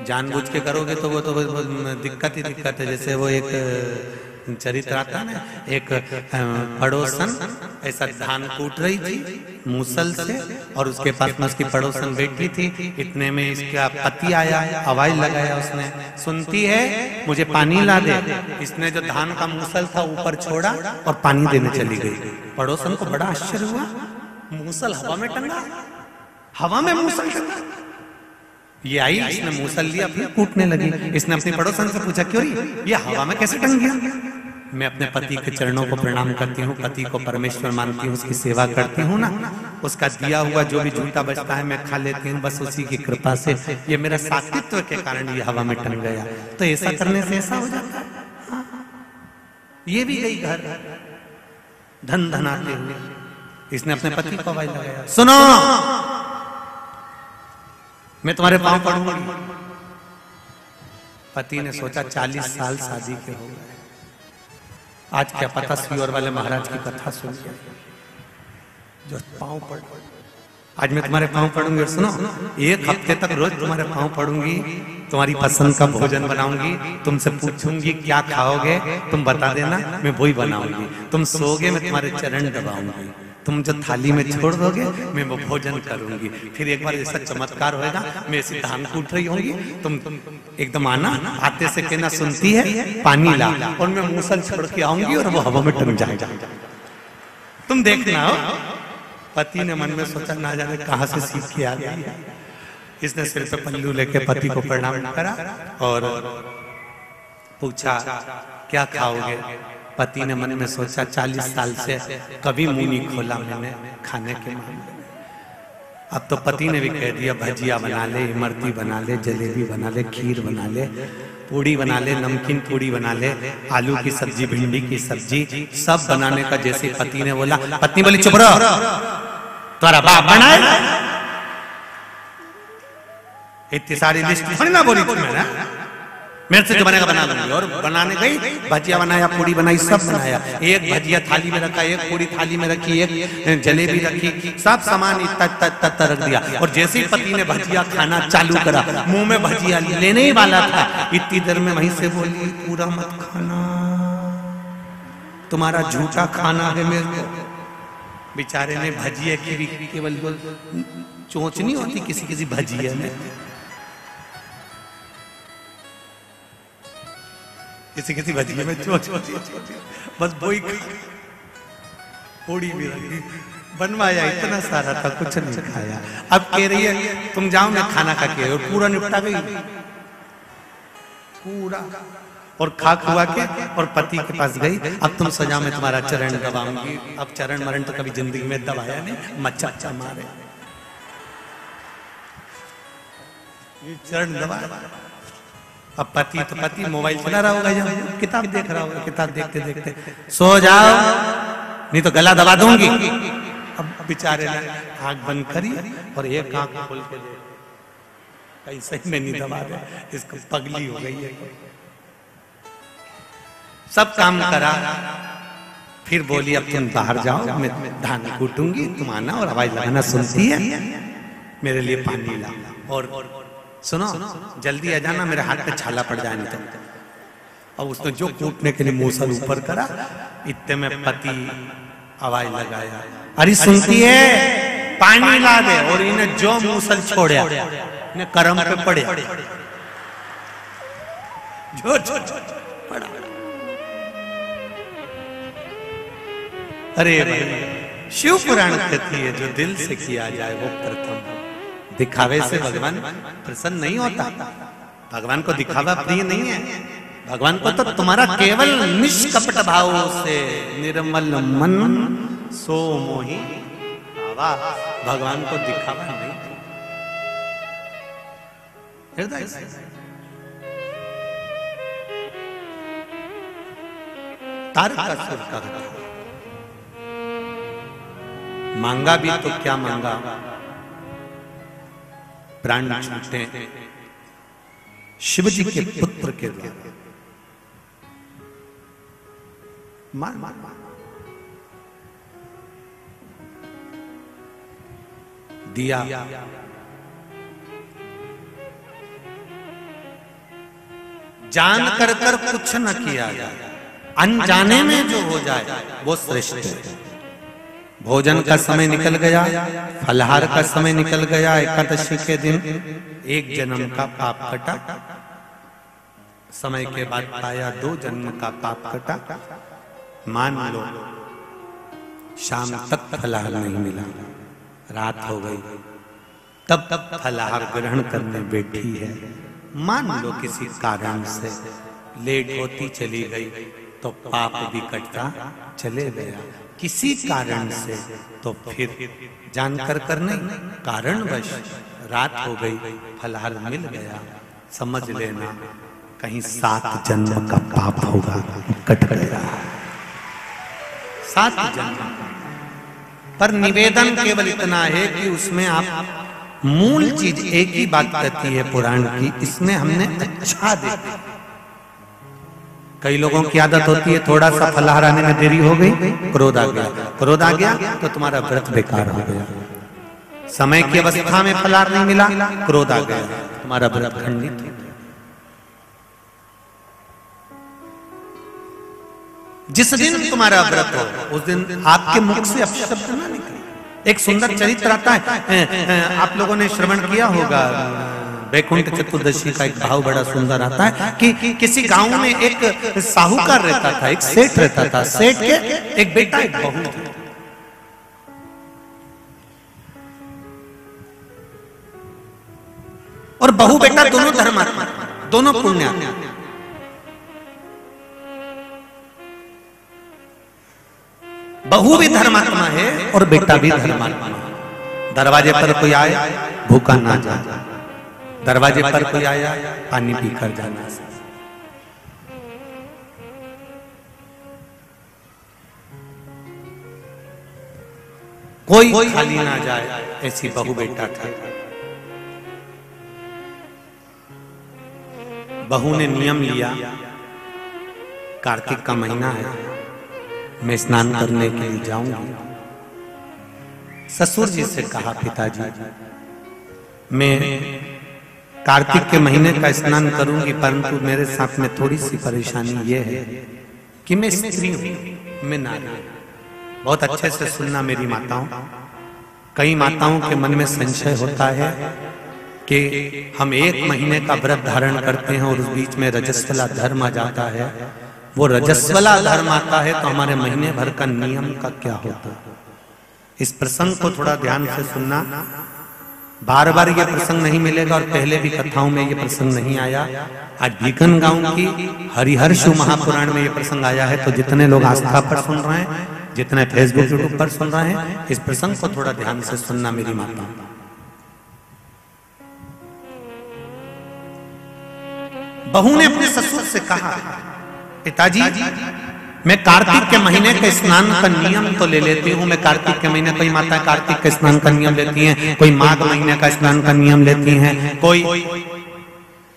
जानबूझ के करोगे तो वो तो दिक्कत ही दिक्कत है। जैसे वो एक चरित्र आता ना, एक पड़ोसन ऐसा धान कूट रही थी मूसल से, और उसके पास में उसकी पड़ोसन बैठी थी। इतने में इसका पति आया, आवाज लगाया उसने, सुनती है मुझे पानी ला दे। इसने जो धान का मूसल था ऊपर छोड़ा और पानी देने चली गई। पड़ोसन को बड़ा आश्चर्य हुआ, मूसल हवा में टंगा, हवा में मूसल टंगा। ये आई, इसने मूसल लिया, फिर कूटने लगी। इसने अपनी पड़ोसन से पूछा, क्यों ये हवा में कैसे टंग गया? मैं अपने पति के चरणों को प्रणाम करती हूँ, पति को परमेश्वर मानती हूँ, उसकी सेवा करती हूँ ना, उसका दिया हुआ जो भी जूता बचता है मैं खा लेती हूँ, बस उसी की कृपा से ये मेरा सात्वित्व के कारण ये हवा में टंग गया। तो ऐसा करने से ऐसा हो जाता है। ये भी गई घर धन धनाते हुए। इसने अपने पति को आवाज लगाया, सुनो मैं तुम्हारे पांव पड़ूंगी। पति ने सोचा 40 साल शादी के हो गए, आज क्या पता सीवर वाले महाराज की कथा सुन के जो पांव पड़, आज मैं तुम्हारे पांव पड़ूंगी। और सुनो, 1 हफ्ते तक रोज तुम्हारे पांव पड़ूंगी, तुम्हारी पसंद का भोजन बनाऊंगी, तुमसे पूछूंगी क्या खाओगे, तुम बता देना, मैं वही बनाऊंगी। तुम सोओगे मैं तुम्हारे चरण दबाऊंगी, तुम जो थाली में छोड़ दोगे मैं वो भोजन करूंगी। फिर एक बार ऐसा चमत्कार होएगा, मैं ऐसी धान कूट रही होंगी, तुम एकदम आना, आते से कहना सुनती है पानी ला, और मैं मूसल छोड़ के आऊंगी और वो हवा में टंग जाएगा, तुम देखना। पति ने मन में सोचा ना जाने कहां से सीख के आ गई। इसने सिर पे पल्लू लेके पति को प्रणाम करा और पूछा क्या खाओगे। पति ने मन में सोचा 40 साल से कभी मुंह नहीं खोला मैंने खाने के मामले में। अब तो पति ने भी कह दिया भजिया बना ले, इमरती बना ले, जलेबी बना ले, खीर बना ले, पूड़ी बना ले, नमकीन पूड़ी बना ले, आलू की सब्जी, भिंडी की सब्जी, सब बनाने का। जैसे पति ने बोला, पत्नी बोली चुप रहो, तुम्हारा बाप बनाए। इतनी सारी लिस्ट थोड़ी ना बोली तुम्हें, मेरे से जो बनेगा बना लूंगी। और बनाने गई, भजिया बनाया, पूड़ी बनाई, सब बनाया। एक भजिया थाली में रखा, एक पूड़ी थाली में रखी, एक जलेबी रखी, सब सामान इतना रख दिया। और जैसे ही पति ने भजिया खाना चालू करा, मुंह में भजिया लेने ही वाला था, इतनी देर में वहीं से बोली पूरा मत खाना, तुम्हारा झूठा खाना है मेरे को। बेचारे ने भजिया की भी केवल चोंच नहीं होती किसी किसी भजिया में, किसी किसी भजिए में चोच बस वही पूड़ी भी रखी, बनवाया इतना सारा था, कुछ नहीं खाया। अब कह रही है तुम जाओ मैं खाना खा के, और पूरा निपटा गई पूरा, और खा खुआ के और पति के पास गई। अब तुम सजा में तुम्हारा चरण दबाऊंगी। अब चरण मरण तो कभी जिंदगी में दबाया नहीं, मच्चा मारे चरण दबा। अब पति तो पति मोबाइल चला रहा होगा, किताब देख रहा होगा, किताब देखते देखते सो जाओ नहीं तो गला दबा दूंगी। अब बेचारे ने आंख बंद करी और एक आंख खोल के दे, कहीं सही में नहीं दबा दे, इसको पगली हो गई है। सब काम करा, फिर बोली अब तुम बाहर जाओ, मैं धान कूटूंगी, तुम आना और आवाज लगाना, सुनती है मेरे लिए पानी ला, और सुनो जल्दी आ जाना, मेरे हाथ पे छाला पड़ जाए नहीं तो। और उसने जो कूटने के लिए मूसल ऊपर करा, इतने में पति आवाज लगाया, अरे सुनती है पानी ला दे। और इन्हें जो मूसल छोड़ा इन्हें कर्म पे पड़े, जो पड़ा। अरे भाई शिव पुराण कहती है जो दिल से किया जाए वो प्रथम। दिखावे से भगवान प्रसन्न नहीं होता, भगवान को दिखावा प्रिय नहीं है। भगवान को तो तुम्हारा केवल निष्कपट भाव से, निर्मल मन सो मोही। वाह, भगवान को दिखावा नहीं, हृदय से। तारकासुर का कथा मांगा भी तो क्या मांगा, प्राण छूटे शिव जी के पुत्र के द्वारा। दिया जान कर कुछ न किया जाए, अनजाने में जो हो जाए वो श्रेष्ठ है। भोजन का समय निकल गया, फलहार का समय निकल गया, एकादशी के दिन एक जन्म का पाप कटा, समय के बाद पाया 2 जन्म का पाप कटा। मान लो शाम तक फलहार नहीं मिला, रात हो गई, तब फलहार ग्रहण करने बैठी है। मान लो किसी कारण से लेट होती चली गई तो पाप भी कटता चले गया, किसी कारण से तो फिर जानकर कर नहीं, कारणवश रात हो गई, फलहार मिल गया, समझ लेना कहीं 7 जन्म का पाप होगा, कट गया 7 जन्म। पर निवेदन केवल इतना है कि उसमें आप मूल चीज एक ही बात कहती है पुराण की, इसमें हमने अच्छा देखा। कई लोगों की आदत होती है थोड़ा सा फलहार आने में देरी हो गई, क्रोध आ गया, क्रोध आ गया तो तुम्हारा व्रत बेकार हो गया। समय की अवस्था में फलहार नहीं मिला, क्रोध आ गया, तुम्हारा व्रत खंडित हो गया। जिस दिन तुम्हारा व्रत हो उस दिन आपके मुख से अपशब्द ना निकले। एक सुंदर चरित्र आता है, आप लोगों ने श्रवण किया होगा, वैकुंठ चतुर्दशी का एक भाव बड़ा सुंदर आता है कि किसी गांव में एक साहूकार रहता था, एक सेठ रहता था, सेठ के एक बेटा एक बहू थी। और बहू बेटा दोनों धर्मात्मा, दोनों पुण्यात्मा। बहू भी धर्मात्मा है और बेटा भी धर्मात्मा। दरवाजे पर कोई आए भूखा ना जाए, दरवाजे पर कोई आया पानी पीकर जाना। कोई खाली ना जाए, ऐसी बहू बेटा था। बहू ने नियम लिया, कार्तिक का महीना है, मैं स्नान करने के लिए जाऊंगी। ससुर जी से कहा, पिताजी मैं कार्तिक के महीने का स्नान करूंगी, परंतु मेरे साथ में थोड़ी सी परेशानी ये है कि मैं स्त्री हूं, मैं नारी हूं। बहुत अच्छे से सुनना मेरी माताओं, कई माताओं के मन में संशय होता है कि हम 1 महीने का व्रत धारण करते हैं और उस बीच में रजस्वला धर्म आ जाता है। वो रजस्वला धर्म आता है तो हमारे महीने भर का नियम का क्या होता है। इस प्रसंग को थोड़ा ध्यान से सुनना, बार बार ये प्रसंग नहीं मिलेगा और पहले भी कथाओं में ये प्रसंग नहीं आया। आज बीकन गांव की हरिहर शिव महापुराण में ये प्रसंग आया है। तो जितने लोग आस्था पर सुन रहे हैं, जितने फेसबुक यूट्यूब पर सुन रहे हैं, इस प्रसंग को थोड़ा ध्यान से सुनना मेरी माता। बहू ने अपने ससुर से कहा, पिताजी मैं कार्तिक के महीने के स्नान का नियम तो ले लेती हूँ। मैं कार्तिक के महीने, कोई माता कार्तिक के स्नान का नियम लेती हैं, कोई माघ महीने का स्नान का नियम लेती हैं, कोई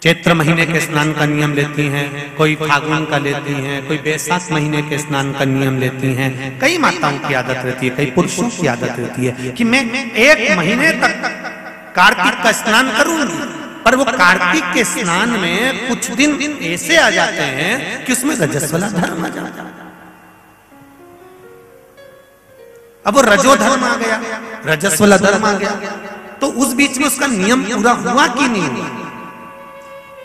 चैत्र महीने के स्नान का नियम लेती हैं, कोई फागुन का लेती हैं, कोई बैसाख महीने के स्नान का नियम लेती हैं। कई माताओं की आदत रहती है, कई पुरुषों की आदत रहती है कि मैं 1 महीने तक कार्तिक का स्नान करूंगी। पर वो कार्तिक के स्नान में कुछ दिन ऐसे आ जाते हैं कि उसमें रजस्वला धर्म आ जाता है। अब वो रजो धर्म आ गया, रजस्वला धर्म आ गया, तो उस बीच में उसका नियम पूरा हुआ कि नहीं हुआ।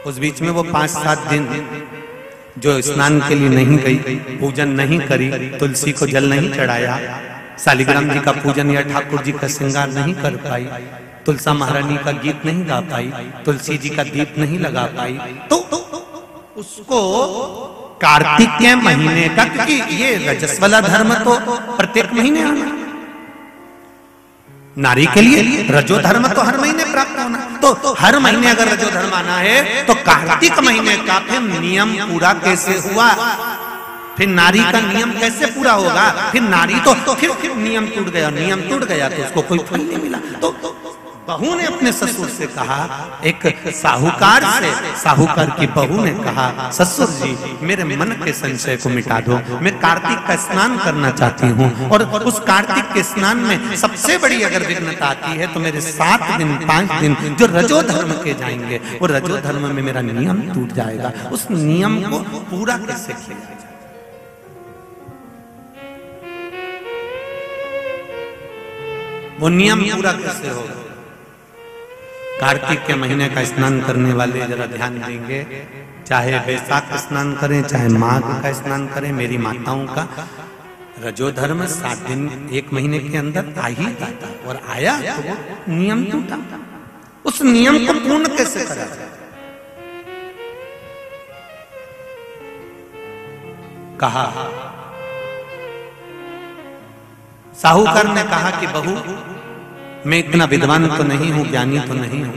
उस बीच में वो 5-7 दिन जो स्नान के लिए नहीं गई, पूजन नहीं करी, तुलसी को जल नहीं चढ़ाया, शालिग्राम जी का पूजन या ठाकुर जी का श्रृंगार नहीं कर पाई, तुलसा महारानी का गीत नहीं गा पाई, तुलसी जी का दीप नहीं लगा पाई, तो उसको कार्तिक के महीने का, क्योंकि ये रजस वाला धर्म तो प्रत्येक महीने आना, नारी के लिए रजो धर्म तो हर महीने प्राप्त होना, तो हर महीने अगर रजो धर्म आना है तो कार्तिक महीने का फिर नियम पूरा कैसे हुआ? फिर नारी का नियम कैसे पूरा होगा? फिर नारी तो फिर नियम टूट गया, नियम टूट गया तो उसको कोई फल नहीं मिला। तो बहू ने अपने ससुर से कहा, एक साहूकार से, साहूकार की बहू ने कहा, ससुर जी मेरे मन के संशय को मिटा दो, मैं कार्तिक का स्नान करना चाहती हूँ, और उस कार्तिक के स्नान में सबसे बड़ी अगर विघ्नता आती है तो मेरे 7 दिन 5 दिन जो रजो धर्म के जाएंगे, वो रजो धर्म में मेरा नियम टूट जाएगा, उस नियम को पूरा कैसे किया जाए? वो नियम पूरा कैसे होगा? कार्तिक के महीने का स्नान करने वाले जरा ध्यान देंगे, चाहे वैशाख का स्नान करें, चाहे माघ का स्नान करें, मेरी माताओं का रजो धर्म 7 दिन 1 महीने के अंदर आ ही जाता, और आया तो वो नियम टूटा। उस नियम को पूर्ण कैसे करा जाए? कहा, साहूकार ने कहा कि बहू मैं इतना विद्वान तो नहीं हूं, ज्ञानी तो नहीं हूं,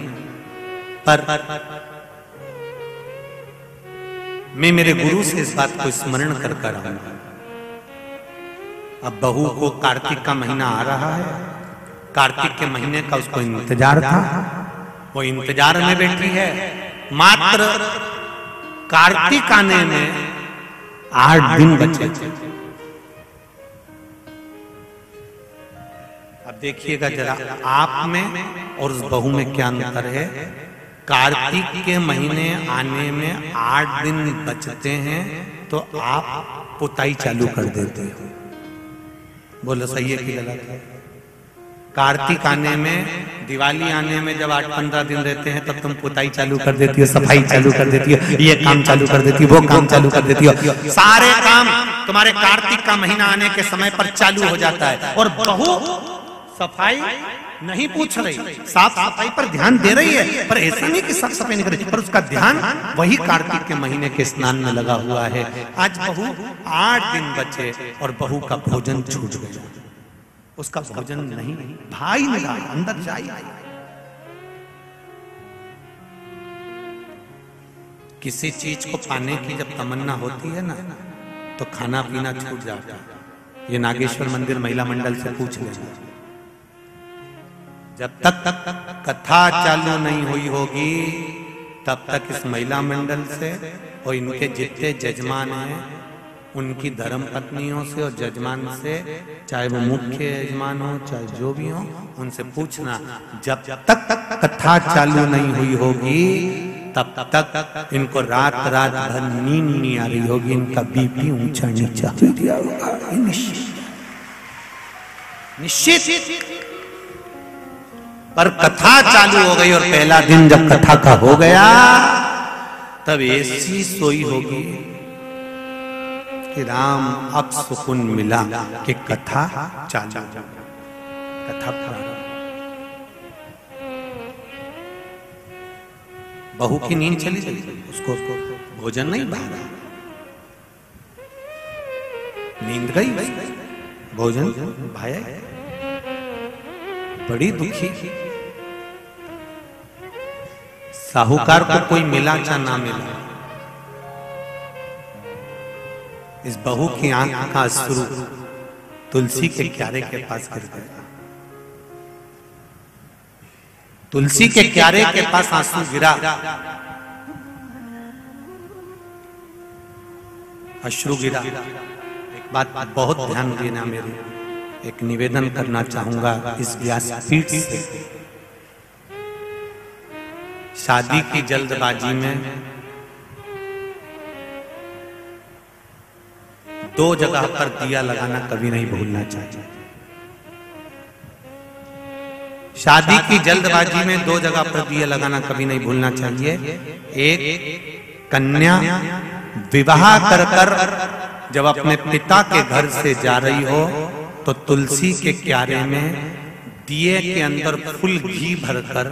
पर मैं मेरे गुरु से इस बात को स्मरण कर कर आऊंगा। अब बहू को कार्तिक का महीना आ रहा है, कार्तिक के महीने का उसको इंतजार था, वो इंतजार में बैठी है। मात्र कार्तिक आने में 8 दिन बचे। अब देखिएगा जरा आप में और उस बहू में क्या अंतर है। कार्तिक के महीने आने में 8 दिन बचते हैं तो आप पुताई चालू कर देते हो। बोलो सही है कि गलत है? कार्तिक आने में, दिवाली आने में जब 8-15 दिन रहते हैं तब तुम पुताई चालू कर देती हो, सफाई चालू कर देती हो, ये काम चालू कर देती हो, वो काम चालू कर देती हो। सारे काम तुम्हारे कार्तिक का महीना आने के समय पर चालू हो जाता है। और बहू सफाई नहीं पूछ रही, साफ सफाई पर ध्यान दे रही है, पर ऐसा नहीं कि साफ सफाई नहीं कर रही, पर उसका ध्यान वही कार्तिक के महीने के स्नान में लगा हुआ है। आज बहू 8 दिन बचे और बहू का भोजन छूट गया, उसका भोजन नहीं, भाई ने कहा अंदर जाइए। किसी चीज को पाने की जब तमन्ना होती है ना तो खाना पीना छूट जाता है। ये नागेश्वर मंदिर महिला मंडल से पूछ लेना, जब तक कथा चालू नहीं हुई होगी तब तक इस महिला मंडल से और इनके जितने जजमान हैं उनकी धर्म पत्नियों से और जजमान से, चाहे वो मुख्य यजमान हो चाहे जो भी हो, उनसे पूछना, जब तक कथा चालू नहीं हुई होगी तब तक इनको रात रात भर नींद नहीं आ रही होगी, इनका बीपी ऊंचा नीचा हो गया होगा, निश्चित। पर कथा चालू हो गई और पहला दिन जब कथा का हो गया तब ऐसी सोई होगी कि राम अब सुकून मिला कि कथा चालू, कथा प्रारंभ। बहू की नींद चली गई, उसको भोजन नहीं भागा, नींद गई, भोजन भाया, बड़ी दुखी। साहूकार को कोई मिला चाहे ना मिला, इस बहू की आंख का अश्रु तुलसी के क्यारे के पास गिर गया। तुलसी के क्यारे के पास आंसू गिरा, अश्रु गिरा। एक बात बहुत ध्यान देना, मेरी एक निवेदन करना चाहूंगा इस व्यासपीठ से। शादी की जल्दबाजी में 2 जगह पर दिया लगाना कभी नहीं भूलना चाहिए। शादी की जल्दबाजी में 2 जगह पर दिया लगाना कभी नहीं भूलना चाहिए। एक, कन्या विवाह कर कर जब अपने पिता के घर से जा रही हो तो तुलसी के क्यारे में दिए के अंदर फुल घी भरकर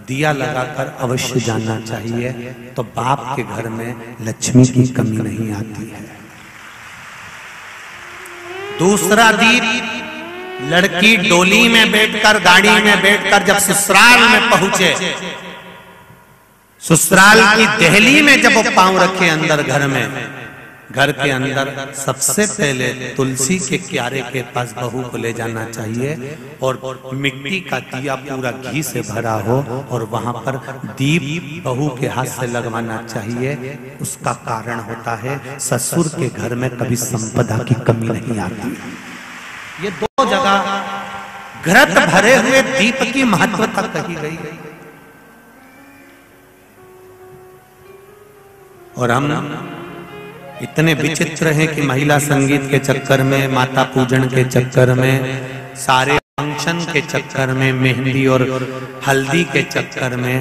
दिया लगाकर अवश्य जाना चाहिए, तो बाप के घर में लक्ष्मी की कमी नहीं आती है। दूसरा दीप, लड़की डोली में बैठकर, गाड़ी में बैठकर जब ससुराल में पहुंचे, ससुराल की दहली में जब वो पांव रखे अंदर घर में, घर के अंदर सबसे पहले तुलसी के क्यारे के पास बहू को ले जाना चाहिए और मिट्टी का दिया पूरा घी से भरा हो और वहां पर दीप बहू के हाथ से लगवाना चाहिए। उसका कारण होता है ससुर के घर में कभी संपदा की कमी नहीं आती। ये दो जगह घृत भरे हुए दीप की महत्वता कही गई। और हम इतने विचित्र हैं कि महिला संगीत के चक्कर में, माता पूजन के चक्कर में, सारे फंक्शन के चक्कर में, मेहंदी और हल्दी के चक्कर में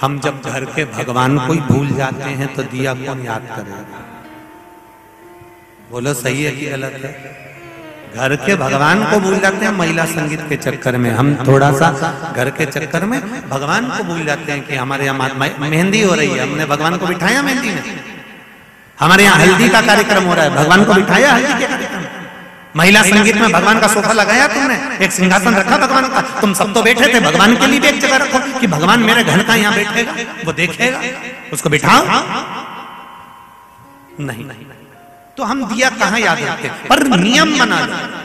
हम जब घर के भगवान को ही भूल जाते हैं तो दिया कौन याद करेगा? बोलो सही है कि गलत है? घर के भगवान को भूल जाते हैं महिला संगीत के चक्कर में। हम थोड़ा सा घर के चक्कर में भगवान को भूल जाते हैं कि हमारे यहाँ मेहंदी हो रही है, हमने भगवान को बिठाया मेहंदी में। हमारे यहाँ हल्दी का कार्यक्रम हो रहा है, भगवान को बिठाया हल्दी के कार्यक्रम। महिला संगीत में भगवान का सोफा लगाया तुमने, एक सिंहासन रखा भगवान का, तुम सब तो बैठे थे, भगवान के लिए भी एक जगह रखो कि भगवान मेरे घर का यहाँ बैठेगा, वो देखेगा, उसको बिठाओ। नहीं, तो हम दिया कहाँ याद रखते, पर नियम बना दो।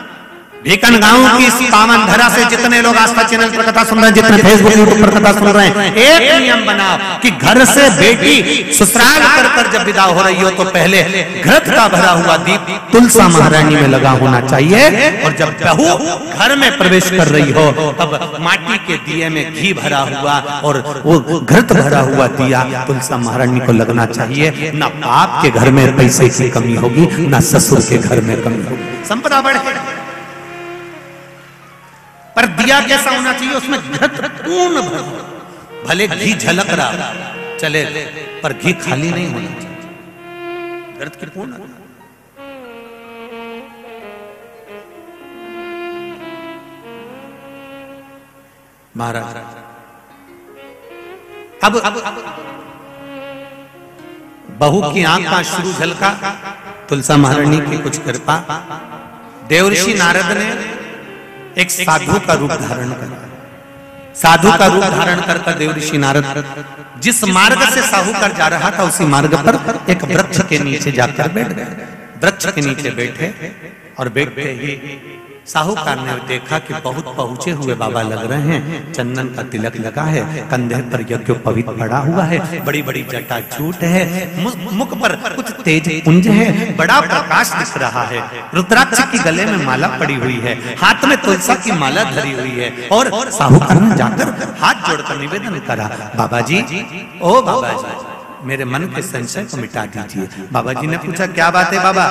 भिकन गांव की इस पावन धरा से जितने लोग आस्था चैनल पर कथा सुन रहे हैं, जितने फेसबुक यूट्यूब पर कथा सुन रहे हैं, एक नियम बनाओ कि घर से बेटी ससुराल कर जब विदा हो रही हो तो पहले घृत का भरा हुआ दीप तुलसा महारानी में लगा होना चाहिए, और जब बहू घर में प्रवेश कर रही हो तब माटी के दिए में घी भरा हुआ और वो घृत भरा हुआ दिया तुलसा महारानी को लगना चाहिए। ना बाप के घर में पैसे की कमी होगी, ना ससुर के घर में कमी होगी, संपदा बढ़ेगी। पर दिया कैसा होना चाहिए? उसमें घृत पूर्ण भर, भले घी झलक रहा चले पर घी खाली नहीं होना चाहिए, घृत की पूर्ण। महाराज अब बहू की आंख का शुरू झलका, तुलसा महारानी की कुछ कृपा, देवर्षि नारद ने एक साधु का रूप धारण कर, साधु का रूप धारण कर देवर्षि नारद जिस मार्ग से साहूकार जा रहा था उसी मार्ग पर एक वृक्ष के नीचे जाकर बैठ गए। वृक्ष के नीचे बैठे और बैठते ही साहूकार ने देखा कि बहुत पहुंचे हुए बाबा लग रहे हैं, चंदन का तिलक लगा है, कंधे पर यज्ञोपवीत पड़ा हुआ है, बड़ी बड़ी जटा झूठ है, मुख पर कुछ तेज पुंज है, बड़ा प्रकाश दिख रहा है, रुद्राक्ष की गले में माला पड़ी हुई है, हाथ में तुलसी की माला धरी हुई है। और साहूकार ने जाकर हाथ जोड़कर निवेदन करा, बाबा जी, ओ बाबा जी, मेरे मन के संशय को मिटा दीजिए। बाबा जी ने पूछा क्या बात है बाबा?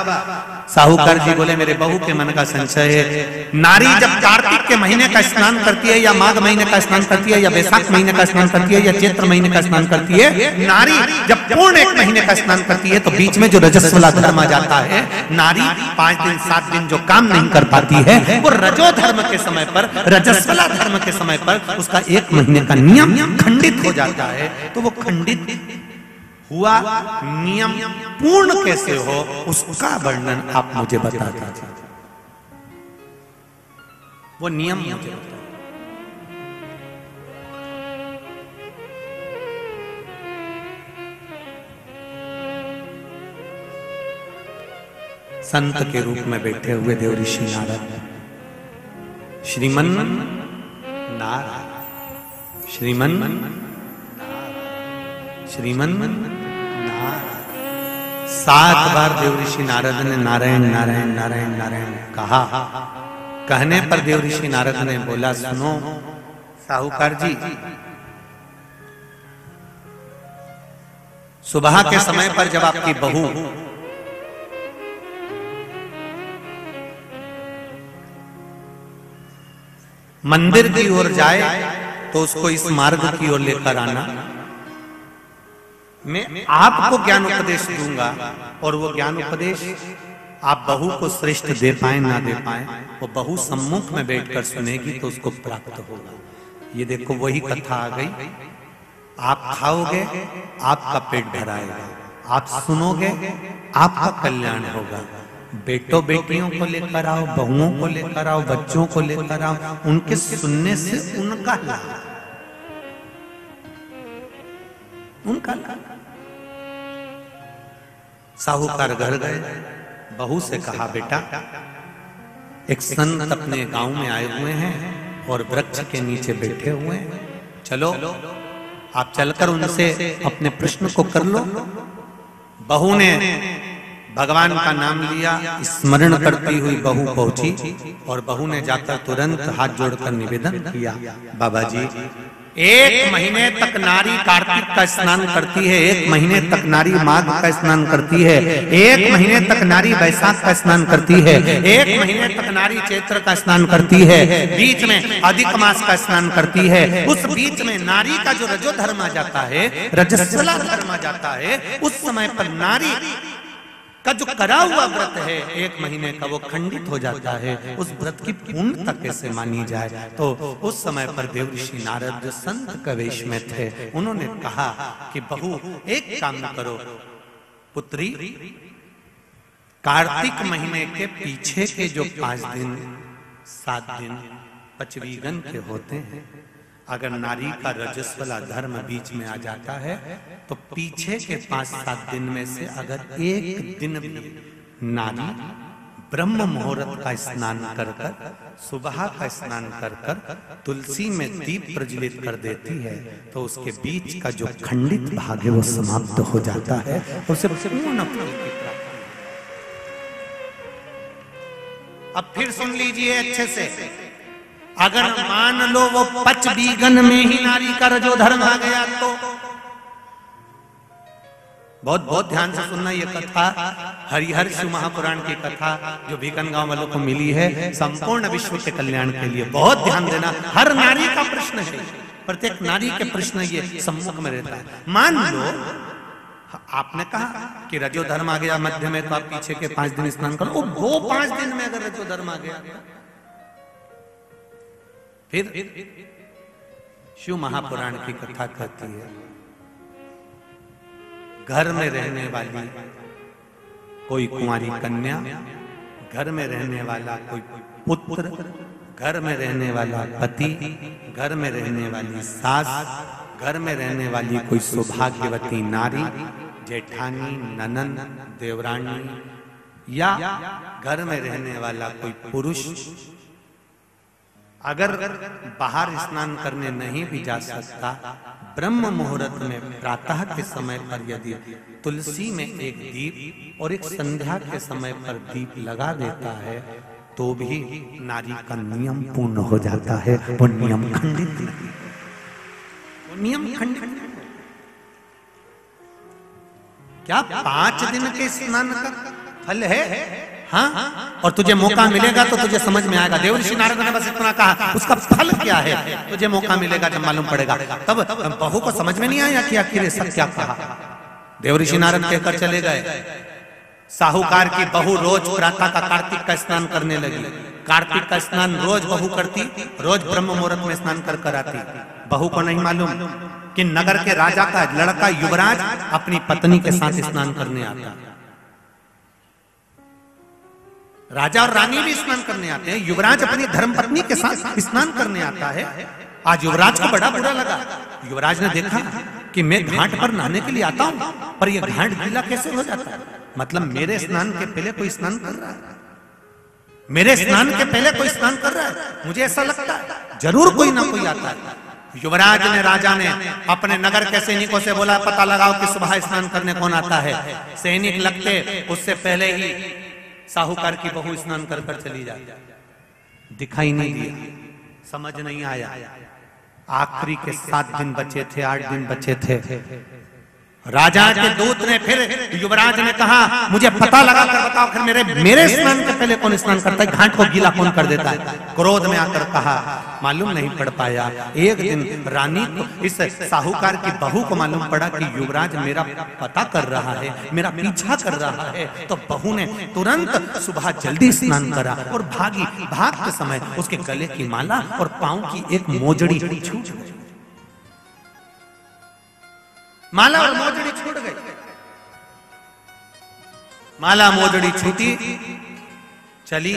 साहूकार जी बोले मेरे बहू के मन का संशय है, नारी जब कार्तिक के महीने का स्नान करती है या माघ महीने का स्नान करती है या वैशाख महीने का स्नान करती है या चैत्र महीने का स्नान करती है, नारी जब पूर्ण एक महीने का स्नान करती है तो बीच में जो रजस्वला धर्म आ जाता है, नारी 5 दिन 7 दिन जो काम नहीं कर पाती है वो रजो धर्म के समय पर, रजस्वला धर्म के समय पर उसका 1 महीने का नियम खंडित हो जाता है। तो वो खंडित हुआ नियम पूर्ण कैसे हो उसका वर्णन आप मुझे बता दीजिए। वो नियम मुझे बता। संत के रूप में बैठे हुए देवऋषि नारद, श्रीमन नारायण, श्रीमन श्रीमन नारायण, 7 बार देवऋषि नारद ने नारायण नारायण नारायण नारायण कहा। कहने पर देवऋषि नारद ने बोला, सुनो साहूकार जी, सुबह के समय पर जब आपकी बहू मंदिर की ओर जाए तो उसको इस मार्ग की ओर लेकर आना। मैं आपको ज्ञान उपदेश दूंगा और वो ज्ञान उपदेश आप बहू को श्रेष्ठ दे पाए ना दे पाए, वो बहू सम्मुख में बैठकर सुनेगी तो उसको प्राप्त होगा। ये देखो वही कथा आ गई। आप खाओगे आपका पेट भराएगा, आप सुनोगे आपका कल्याण होगा। बेटों बेटियों को लेकर आओ, बहुओं को लेकर आओ, बच्चों को लेकर आओ, उनके सुनने से उनका लाभ, उनका लाभ। साहूकार घर गए, बहू से कहा बेटा एक संत अपने गांव में आए हुए हैं और वृक्ष के नीचे बैठे हुए हैं, चलो आप चलकर उनसे अपने प्रश्न को कर लो। बहू ने भगवान का नाम लिया, स्मरण करती हुई बहू पहुंची और बहू ने जाकर तुरंत हाथ जोड़कर निवेदन किया, बाबा जी 1 महीने तक नारी कार्तिक का स्नान करती है, 1 महीने तक नारी माघ का स्नान करती है, 1 महीने तक नारी वैशाख का स्नान करती है, 1 महीने तक नारी चैत्र का स्नान करती है, बीच में अधिक मास का स्नान करती है। उस बीच में नारी का जो रजो धर्म आ जाता है, रजस्वला धर्म आ जाता है, उस समय पर नारी का जो करा हुआ व्रत है 1 महीने का, वो खंडित हो जाता है। उस व्रत की पूर्णता कैसे मानी जाए? तो उस समय पर देवऋषि नारद जो संत के वेश में थे, उन्होंने कहा कि बहू एक काम करो पुत्री, कार्तिक महीने के पीछे के जो 5 दिन 7 दिन पचवीगन के होते हैं, अगर नारी का रजस्वला धर्म बीच में आ जाता है तो पीछे के 5-7 दिन में से अगर एक दिन भी नारी ब्रह्म मुहूर्त का स्नान कर कर, सुबह का स्नान कर कर तुलसी में दीप प्रज्वलित कर देती है तो उसके बीच का जो खंडित भाग है वो समाप्त हो जाता है, उसे पूर्ण फल की प्राप्ति। अब फिर सुन लीजिए अच्छे से, अगर मान लो वो पचवीगन में ही नारी का रजो धर्म आ गया तो बहुत बहुत ध्यान से सुनना। ये कथा हरिहर शिव महापुराण की कथा जो भीकन गांव वालों को मिली है, संपूर्ण विश्व के कल्याण के लिए बहुत ध्यान देना। हर नारी का प्रश्न है, प्रत्येक नारी के प्रश्न ये सम्मुख में रहता है। मान लो आपने कहा कि रजो धर्म आ गया मध्य में, तो आप पीछे के 5 दिन स्नान करो। वो 5 दिन में अगर रजो धर्म आ गया फिर शिव महापुराण की कथा कहती है, घर में रहने वाली कोई कुंवारी कन्या, घर में रहने वाला कोई पुत्र, घर में रहने वाला पति, घर में रहने वाली सास, घर में रहने वाली कोई सौभाग्यवती नारी, जेठानी, ननन, देवरानी, या घर में रहने वाला कोई पुरुष अगर बाहर स्नान करने नहीं भी जा सकता, ब्रह्म मुहूर्त में प्रातः के समय पर यदि तुलसी में एक दीप और एक संध्या के समय पर दीप लगा देता है तो भी नारी का नियम पूर्ण हो जाता है। वो नियम खंडित नहीं, वो नियम खंडित नहीं। क्या 5 दिन के स्नान का फल है? हाँ, और तुझे मौका मिलेगा तो तुझे समझ में आएगा। देवऋषि नारद ने बस इतना कहा, उसका फल क्या है तुझे मौका मिलेगा जब मालूम पड़ेगा। तब बहू को समझ में नहीं आया कि आखिर ये सब क्या कहा। देवऋषि नारद कहकर चले गए। साहूकार की बहू रोज प्रातः का कार्तिक का स्नान करने लगी। कार्तिक का स्नान रोज बहू करती, रोज ब्रह्म मुहूर्त में स्नान कर कर आती। बहू को नहीं मालूम कि नगर के राजा का लड़का युवराज अपनी पत्नी के साथ स्नान करने आता। राजा और रानी भी स्नान करने आते हैं, युवराज अपनी धर्मपत्नी के साथ स्नान करने आता है। आज युवराज को बड़ा बुरा लगा। युवराज ने देखा कि मैं घाट पर नहाने के लिए आता हूं, पर यह घाट गीला कैसे हो जाता है? मतलब मेरे स्नान के पहले कोई स्नान कर रहा है, मेरे स्नान के पहले कोई स्नान कर रहा है। मुझे ऐसा लगता है जरूर कोई ना कोई आता है। युवराज ने, राजा ने अपने नगर के सैनिकों से बोला, पता लगाओ कि सुबह स्नान करने कौन आता है। सैनिक लगते उससे पहले ही साहूकार की बहू स्नान कर कर चली जाती। दिखाई नहीं दिया, समझ नहीं आया। आखिरी के 7 दिन बचे थे, 8 दिन बचे थे। राजा के दूत ने फिर युवराज ने कहा मुझे पता लगा कर बताओ फिर मेरे स्नान के पहले कौन स्नान करता है, घाट को गीला कौन कर देता है। क्रोध में आकर कहा मालूम नहीं पड़ पाया। एक दिन रानी को, इस साहूकार की बहू को मालूम पड़ा कि युवराज मेरा पता कर रहा है, मेरा पीछा कर रहा है, तो बहू ने तुरंत सुबह जल्दी स्नान करा और भागी। भागते समय उसके गले की माला और पांव की एक मोजड़ी छूट गई। माला और मोजड़ी छूट गई। माला मोजड़ी छूटी, चली।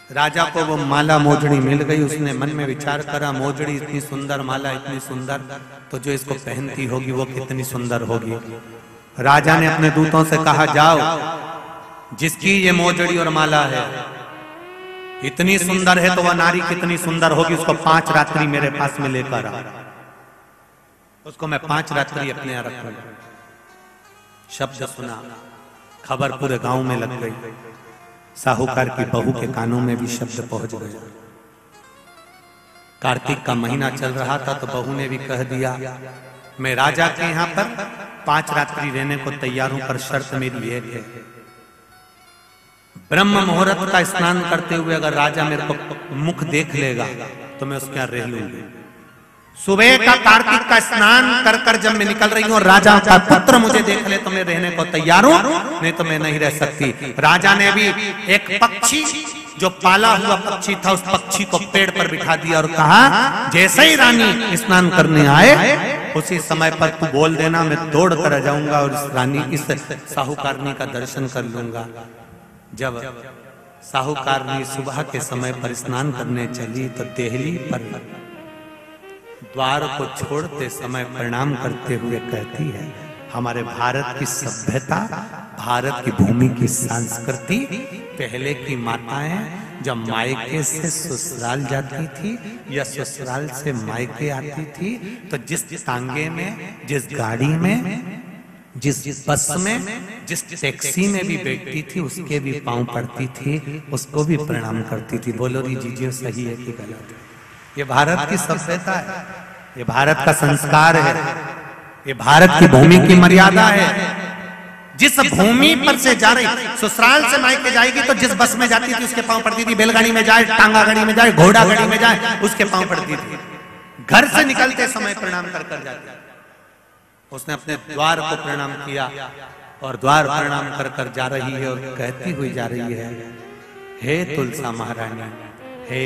राजा को वो माला मोजड़ी मिल गई। उसने मन में विचार करा मोजड़ी इतनी सुंदर, माला इतनी सुंदर, तो जो इसको पहनती होगी वो कितनी सुंदर होगी। राजा ने अपने दूतों से कहा जाओ, जिसकी ये मोजड़ी और माला है इतनी सुंदर है तो वह नारी कितनी सुंदर होगी, उसको 5 रात्रि मेरे पास में लेकर आ। उसको मैं 5 रात्रि अपने यहाँ रखूंगा। शब्द सुना, खबर पूरे गांव में लग गई। साहूकार की बहू के कानों में भी शब्द पहुंच गया। कार्तिक का महीना चल रहा था तो बहू ने भी कह दिया मैं राजा के यहाँ पर 5 रात्रि रहने को तैयार हूं, पर शर्त मेरी एक है, ब्रह्म मुहूर्त का स्नान करते हुए अगर राजा मेरे को मुख देख लेगा तो मैं उसके यहाँ रह लूंगी। सुबह का कार्तिक का स्नान कर कर जब मैं निकल रही हूँ और राजा का पुत्र मुझे देख ले तो मैं रहने को तैयार हूँ, नहीं तो मैं नहीं रह सकती। राजा ने भी एक पक्षी, जो पाला हुआ पक्षी था, उस पक्षी को पेड़ पर बिठा दिया और कहा जैसे ही रानी स्नान करने आए उसी समय पर तू बोल देना, मैं दौड़ कर आ जाऊंगा और इस रानी, इस साहूकारनी का दर्शन कर लूंगा। जब साहूकारनी सुबह के समय पर स्नान करने चली तो देहली पर द्वार को छोड़ते समय प्रणाम करते हुए कहती है हमारे भारत की सभ्यता, भारत की भूमि की संस्कृति, पहले की माताएं जब मायके से ससुराल जाती थी या ससुराल से मायके आती थी तो जिस तांगे में, जिस गाड़ी में, जिस बस में, जिस टैक्सी में भी बैठती थी उसके भी पांव पड़ती थी, उसको भी प्रणाम करती थी। बोलो री जीजिए सही है कि गलत है? ये भारत की सभ्यता है, ये भारत का संस्कार है, ये भारत की भूमि की मर्यादा है। जिस भूमि पर से जा रही, ससुराल से मायके जाएगी तो जिस बस में जाती थी उसके पांव पड़ती थी, बैलगाड़ी में जाए, टांगा गाड़ी में जाए, घोड़ा गाड़ी में जाए, उसके पांव पड़ती थी। घर से निकलते समय प्रणाम कर कर जाती। उसने अपने द्वार को प्रणाम किया और द्वार प्रणाम कर कर जा रही है और कहती हुई जा रही है हे तुलसा महारानी, हे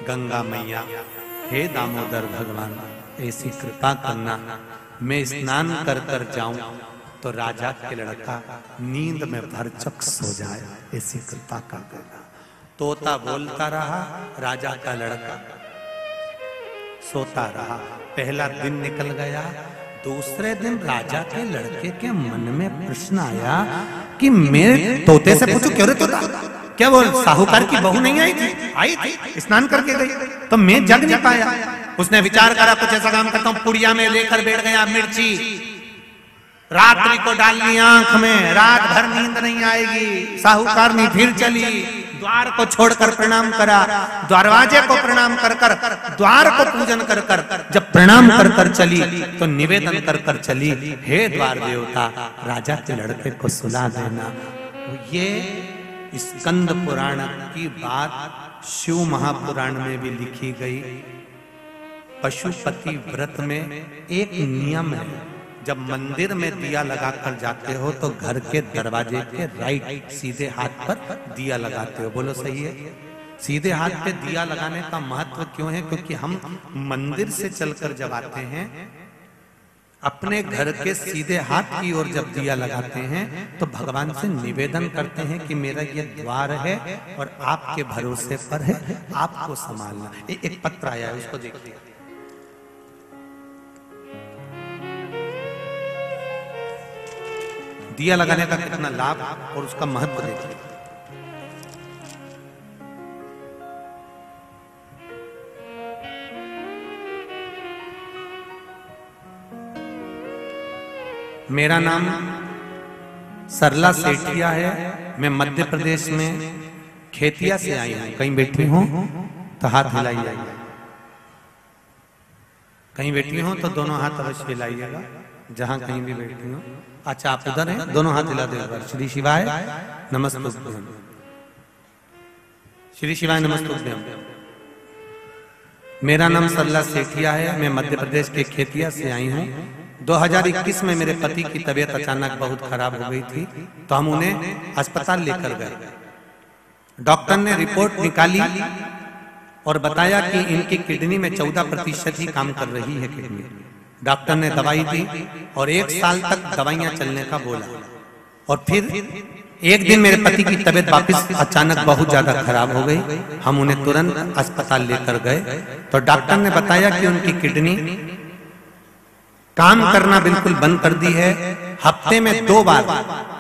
गंगा मैया, हे दामोदर भगवान, ऐसी कृपा करना मैं स्नान कर कर जाऊं तो राजा के लड़का नींद में भरचक सो जाए, ऐसी कृपा कर देना। तोता बोलता रहा, राजा का लड़का सोता रहा। पहला दिन निकल गया। दूसरे दिन राजा के लड़के के मन में प्रश्न आया कि मैं तोते से पूछूं, क्यों रे तोता, क्या वो साहूकार की बहू नहीं आई थी? आई थी, स्नान करके गई, तो मैं जग नहीं पाया। उसने विचार करा कुछ ऐसा काम करता हूं, पुड़िया में लेकर बैठ गया मिर्ची, रात्रि को डाल ली आंख में, रात भर नींद नहीं आएगी। साहूकारनी फिर चली, द्वार को छोड़कर प्रणाम करा, दरवाजे को प्रणाम कर कर, द्वार को पूजन कर कर, जब प्रणाम कर कर चली तो निवेदन कर कर चली, हे द्वार देवता, राजा के लड़के को सुला देना। ये स्कंद पुराण की बात शिव महापुराण में भी लिखी गई। पशुपति व्रत में एक नियम है, जब मंदिर में दिया लगाकर जाते हो तो घर के दरवाजे के राइट सीधे हाथ पर दिया लगाते हो। बोलो सही है? सीधे हाथ पे दिया लगाने का महत्व क्यों है? क्योंकि हम मंदिर से चलकर जब आते हैं, अपने घर के सीधे हाथ की ओर जब दिया लगाते हैं तो भगवान से निवेदन करते हैं कि मेरा ये द्वार है और आपके भरोसे पर है, आपको संभालना। एक पत्र आया है, उसको देखिए। दिया लगाने का कितना लाभ और उसका महत्व देखिए। मेरा नाम सरला सेठिया है, मैं मध्य प्रदेश में खेतिया से आई हूं। कहीं बैठी हूं तो हाथ हिलाइए, कहीं बैठी हूं तो दोनों हाथ अवश्य हिलाइएगा। जहां कहीं भी बैठी हो। अच्छा आप उधर हैं, दोनों हाथ हिला दो एक बार। श्री शिवाय नमस्तुभ्यम, श्री शिवाय नमस्तुभ्यम। मेरा नाम सरला सेठिया है, मैं मध्य प्रदेश के खेतिया से आई हूँ। 2021 में मेरे पति की तबीयत अचानक बहुत खराब हो गई थी, तो हम उन्हें अस्पताल लेकर गए। डॉक्टर ने रिपोर्ट निकाली और बताया कि इनकी किडनी में 14% ही काम कर रही है किडनी। डॉक्टर ने दवाई दी और 1 साल तक दवाइयां चलने का बोला। और फिर एक दिन मेरे पति की तबीयत वापस अचानक बहुत ज्यादा खराब हो गई। हम उन्हें तुरंत अस्पताल लेकर गए तो डॉक्टर ने बताया कि उनकी किडनी काम करना बिल्कुल बंद कर दी है। हफ्ते में 2 बार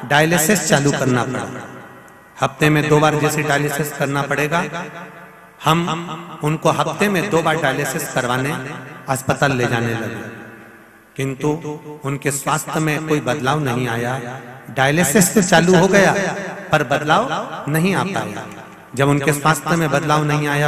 डायलिसिस चालू करना पड़ा। हफ्ते में 2 बार जैसे डायलिसिस करना पड़ेगा, हम उनको हफ्ते में 2 बार डायलिसिस करवाने अस्पताल ले जाने लगे, किंतु उनके स्वास्थ्य में कोई बदलाव नहीं आया। डायलिसिस तो चालू हो गया पर बदलाव नहीं आ पाया। जब उनके स्वास्थ्य में बदलाव नहीं आया